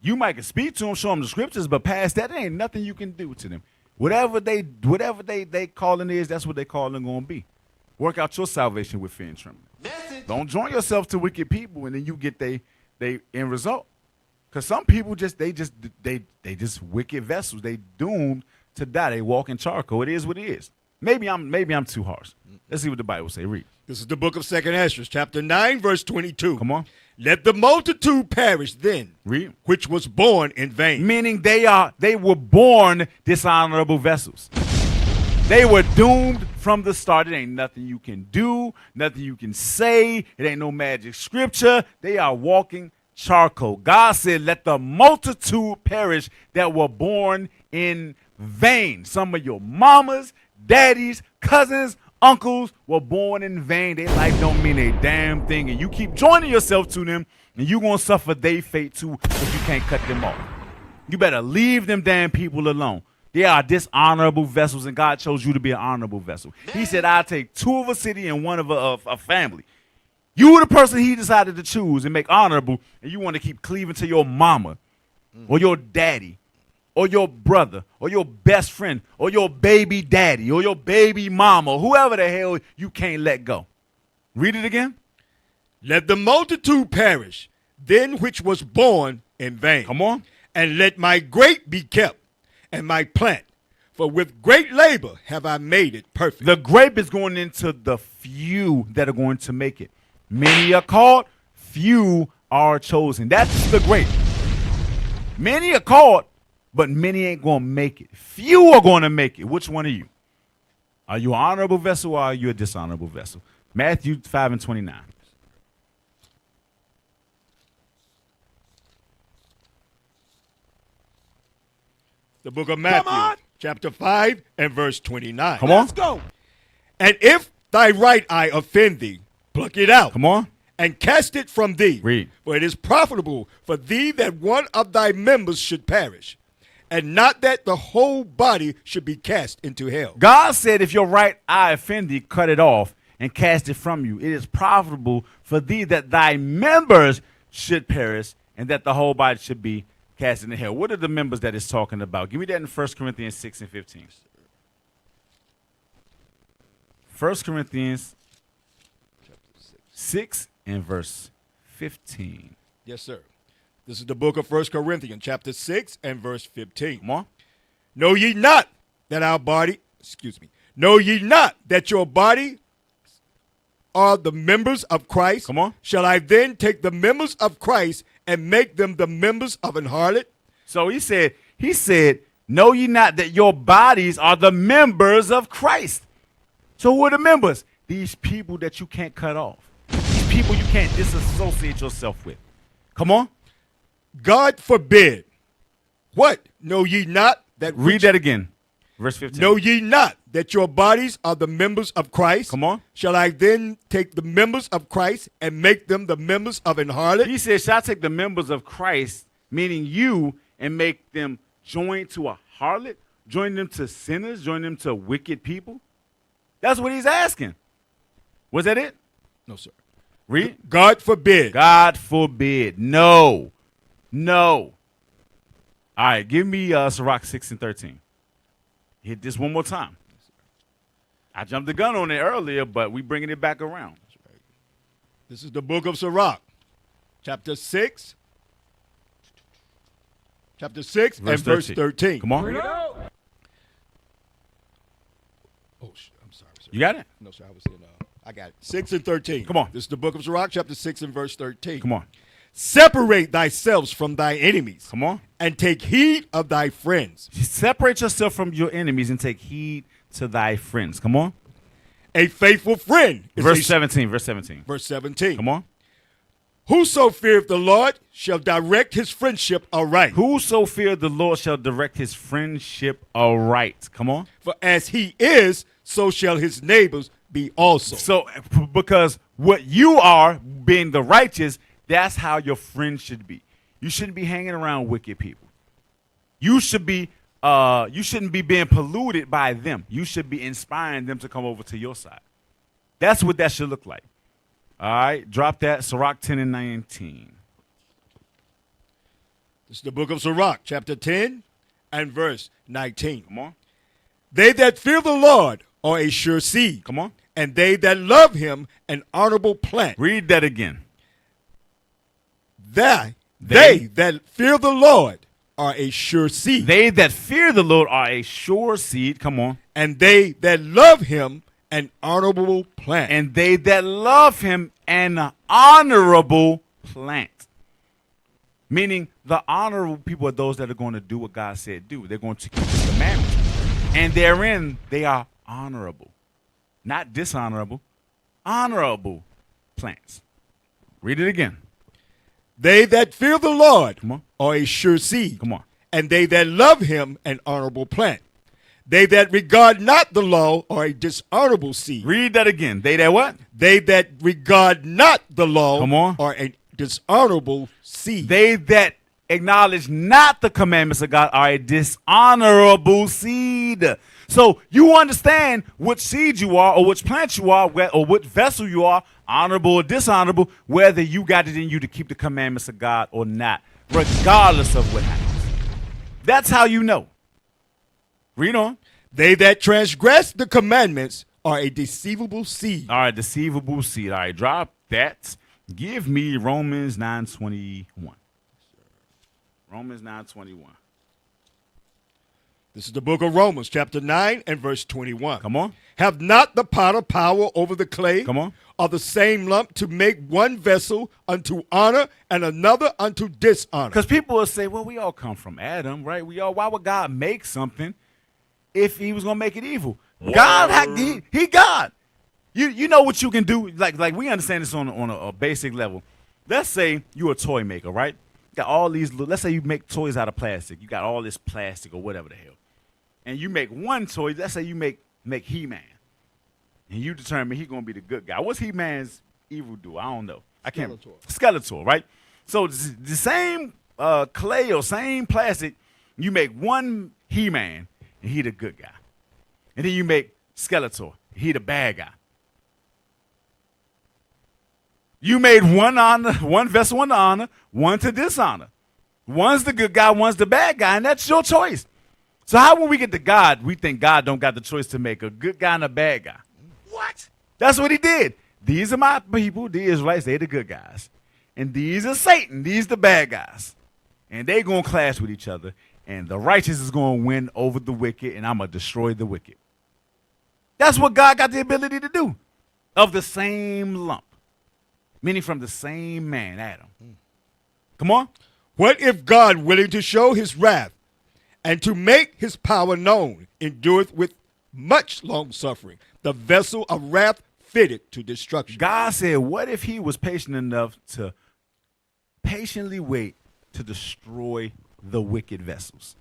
You might can speak to them, show them the scriptures, but past that, there ain't nothing you can do to them. Whatever they calling is, that's what they calling going to be. Work out your salvation with fear and trembling. Don't join yourself to wicked people, and then you get they end result. Because some people they just wicked vessels. They doomed to die. They walk in charcoal. It is what it is. Maybe I'm too harsh. Let's see what the Bible say. Read. This is the book of 2nd Ezra, chapter 9, verse 22. Come on. Let the multitude perish then, read, which was born in vain. Meaning they were born dishonorable vessels. They were doomed from the start. It ain't nothing you can do, nothing you can say. It ain't no magic scripture. They are walking charcoal. God said, let the multitude perish that were born in vain. Some of your mamas, daddies, cousins, uncles were born in vain. Their life don't mean a damn thing. And you keep joining yourself to them, and you're going to suffer their fate too if you can't cut them off. You better leave them damn people alone. They are dishonorable vessels, and God chose you to be an honorable vessel. He said, I'll take two of a city and one of a family. You were the person he decided to choose and make honorable, and you want to keep cleaving to your mama or your daddy or your brother or your best friend or your baby daddy or your baby mama, or whoever the hell you can't let go. Read it again. Let the multitude perish, then which was born in vain. Come on. And let my grape be kept, and my plant, for with great labor have I made it perfect. The grape is going into the few that are going to make it. Many are called, few are chosen. That's the grape. Many are called, but many ain't going to make it. Few are going to make it. Which one are you? Are you an honorable vessel or are you a dishonorable vessel? Matthew 5:29. The book of Matthew, chapter 5 and verse 29. Come on. Let's go. And if thy right eye offend thee, pluck it out. Come on. And cast it from thee. Read. For it is profitable for thee that one of thy members should perish, and not that the whole body should be cast into hell. God said if your right eye offend thee, cut it off and cast it from you. It is profitable for thee that thy members should perish, and that the whole body should be cast into hell. What are the members that it's talking about? Give me that in 1 Corinthians 6 and 15. 1 Corinthians 6 and verse 15. Yes, sir. This is the book of 1 Corinthians, chapter 6 and verse 15. Come on. Know ye not that know ye not that your body are the members of Christ? Come on. Shall I then take the members of Christ and make them the members of an harlot? So he said, know ye not that your bodies are the members of Christ? So who are the members? These people that you can't cut off. These people you can't disassociate yourself with. Come on. God forbid. What? Know ye not that... Read that again. Verse 15. Know ye not that your bodies are the members of Christ? Come on. Shall I then take the members of Christ and make them the members of an harlot? He said, shall I take the members of Christ, meaning you, and make them join to a harlot? Join them to sinners? Join them to wicked people? That's what he's asking. Was that it? No, sir. Read. God forbid. God forbid. No. No. All right, give me Sirach 6 and 13. Hit this one more time. I jumped the gun on it earlier, but we bringing it back around. This is the book of Sirach, chapter 6. Chapter 6 and verse 13. Come on. Oh, I'm sorry, sir. You got it? No, sir. I was in. I got it. 6 and 13. Come on. This is the book of Sirach, chapter 6 and verse 13. Come on. Separate thyself from thy enemies. Come on. And take heed of thy friends. Separate yourself from your enemies and take heed to thy friends. Come on. A faithful friend. Verse 17. Verse 17. Verse 17. Come on. Whoso feareth the Lord shall direct his friendship aright. Whoso feareth the Lord shall direct his friendship aright. Come on. For as he is, so shall his neighbors be also. So, because what you are, being the righteous, that's how your friends should be. You shouldn't be hanging around wicked people. You shouldn't be being polluted by them. You should be inspiring them to come over to your side. That's what that should look like. All right, drop that. Sirach 10 and 19. This is the book of Sirach, chapter 10 and verse 19. Come on. They that fear the Lord are a sure seed. Come on. And they that love him an honorable plant. Read that again. They that fear the Lord are a sure seed. They that fear the Lord are a sure seed. Come on. And they that love him an honorable plant. And they that love him an honorable plant. Meaning the honorable people are those that are going to do what God said do. They're going to keep the commandments. And therein they are honorable. Not dishonorable. Honorable plants. Read it again. They that fear the Lord Come on. are a sure seed. Come on. And they that love him an honorable plant. They that regard not the law are a dishonorable seed. Read that again. They that what? They that regard not the law Come on. are a dishonorable seed. They that acknowledge not the commandments of God are a dishonorable seed. So you understand which seed you are, or which plant you are, or what vessel you are, honorable or dishonorable, whether you got it in you to keep the commandments of God or not, regardless of what happens. That's how you know. Read on. They that transgress the commandments are a deceivable seed. All right, deceivable seed. All right, drop that. Give me Romans 9:21. Romans 9:21. This is the book of Romans, chapter 9 and verse 21. Come on. Have not the potter power over the clay? Come on. Of the same lump to make one vessel unto honor and another unto dishonor. Because people will say, well, we all come from Adam, right? Why would God make something if he was going to make it evil? Whoa. God, he God. You know what you can do. Like we understand this on a basic level. Let's say you're a toy maker, right? Got all these, let's say you make toys out of plastic. You got all this plastic or whatever the hell. And you make one toy, let's say you make He-Man. And you determine he's going to be the good guy. What's He-Man's evil do? I don't know. I can't. Skeletor, right? So the same clay or same plastic, you make one He-Man, and he the good guy. And then you make Skeletor, he the bad guy. You made one vessel unto honor, one to dishonor. One's the good guy, one's the bad guy, and that's your choice. So how when we get to God, we think God don't got the choice to make a good guy and a bad guy. What? That's what he did. These are my people, the Israelites, they the good guys. And these are Satan, these the bad guys. And they going to clash with each other. And the righteous is going to win over the wicked, and I'm going to destroy the wicked. That's what God got the ability to do. Of the same lump. Meaning from the same man, Adam. Come on. What if God, willing to show his wrath and to make his power known, endureth with much long suffering the vessel of wrath fitted to destruction? God said, what if he was patient enough to patiently wait to destroy the wicked vessels?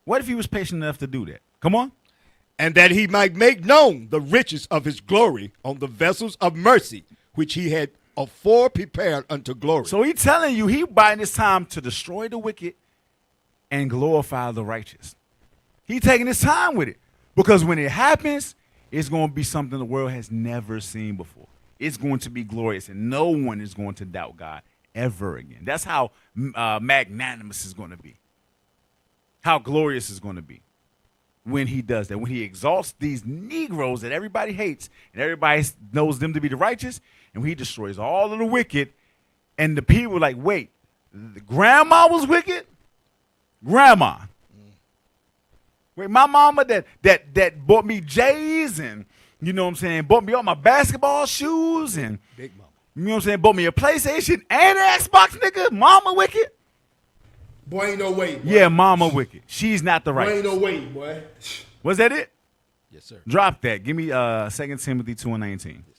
What if he was patient enough to do that? Come on. And that he might make known the riches of his glory on the vessels of mercy, which he had afore prepared unto glory. So he's telling you he buying his time to destroy the wicked and glorify the righteous. He's taking his time with it. Because when it happens, it's going to be something the world has never seen before. It's going to be glorious, and no one is going to doubt God ever again. That's how magnanimous it's going to be. How glorious it's going to be when he does that. When he exalts these Negroes that everybody hates, and everybody knows them to be the righteous, and when he destroys all of the wicked, and the people are like, wait, grandma was wicked? Grandma. Wait, my mama that bought me J's and, you know what I'm saying, bought me all my basketball shoes and, Big mama. You know what I'm saying, bought me a PlayStation and an Xbox, nigga. Mama wicked? Boy, ain't no way, boy. Yeah, mama wicked. She's not the right. Boy, ain't no way, boy. Was that it? Yes, sir. Drop that. Give me 2 Timothy 2:19. Yes,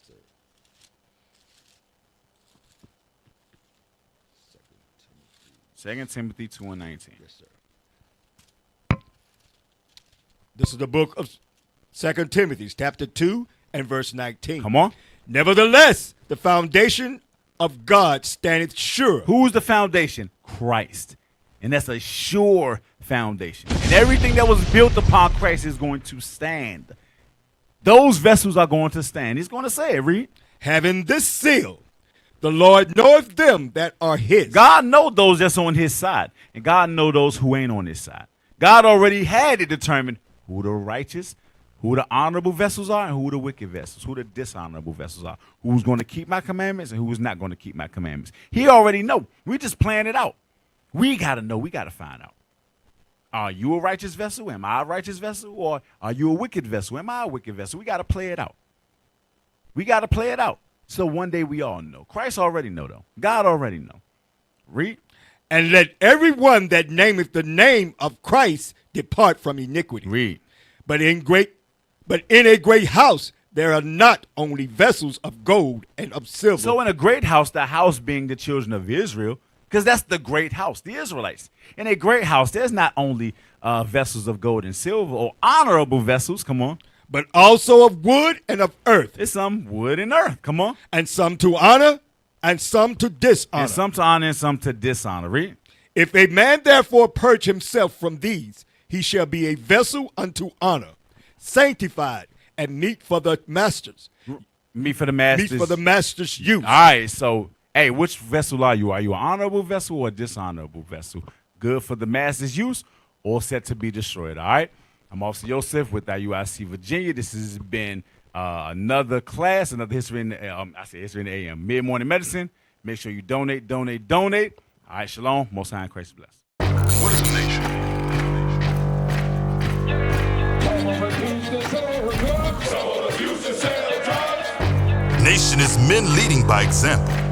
sir. 2 Timothy 2:19. Yes, sir. This is the book of 2 Timothy, chapter 2 and verse 19. Come on. Nevertheless, the foundation of God standeth sure. Who's the foundation? Christ. And that's a sure foundation. And everything that was built upon Christ is going to stand. Those vessels are going to stand. He's going to say it, read. Having this seal, the Lord knoweth them that are his. God knows those that's on his side. And God knows those who ain't on his side. God already had it determined who the righteous, who the honorable vessels are, and who the wicked vessels, who the dishonorable vessels are, who's going to keep my commandments and who's not going to keep my commandments. He already know. We just plan it out. We got to know. We got to find out. Are you a righteous vessel? Am I a righteous vessel? Or are you a wicked vessel? Am I a wicked vessel? We got to play it out. We got to play it out. So one day we all know. Christ already know, though. God already know. Read. And let everyone that nameth the name of Christ depart from iniquity. Read. But in a great house there are not only vessels of gold and of silver. So in a great house, the house being the children of Israel, because that's the great house, the Israelites. In a great house, there's not only vessels of gold and silver or honorable vessels, come on, but also of wood and of earth. It's some wood and earth, come on. And some to honor and some to dishonor. And some to honor and some to dishonor. Read. If a man therefore purge himself from these, he shall be a vessel unto honor, sanctified and meet for the masters. Meet for the masters. Meet for the master's use. All right, so, hey, which vessel are you? Are you an honorable vessel or a dishonorable vessel? Good for the master's use or set to be destroyed, all right? I'm Officer Joseph with IUIC Virginia. This has been another class, another History in the History in the AM. Mid-morning medicine. Make sure you donate. All right, shalom. Most High in Christ bless. What is the nation? Nation is men leading by example.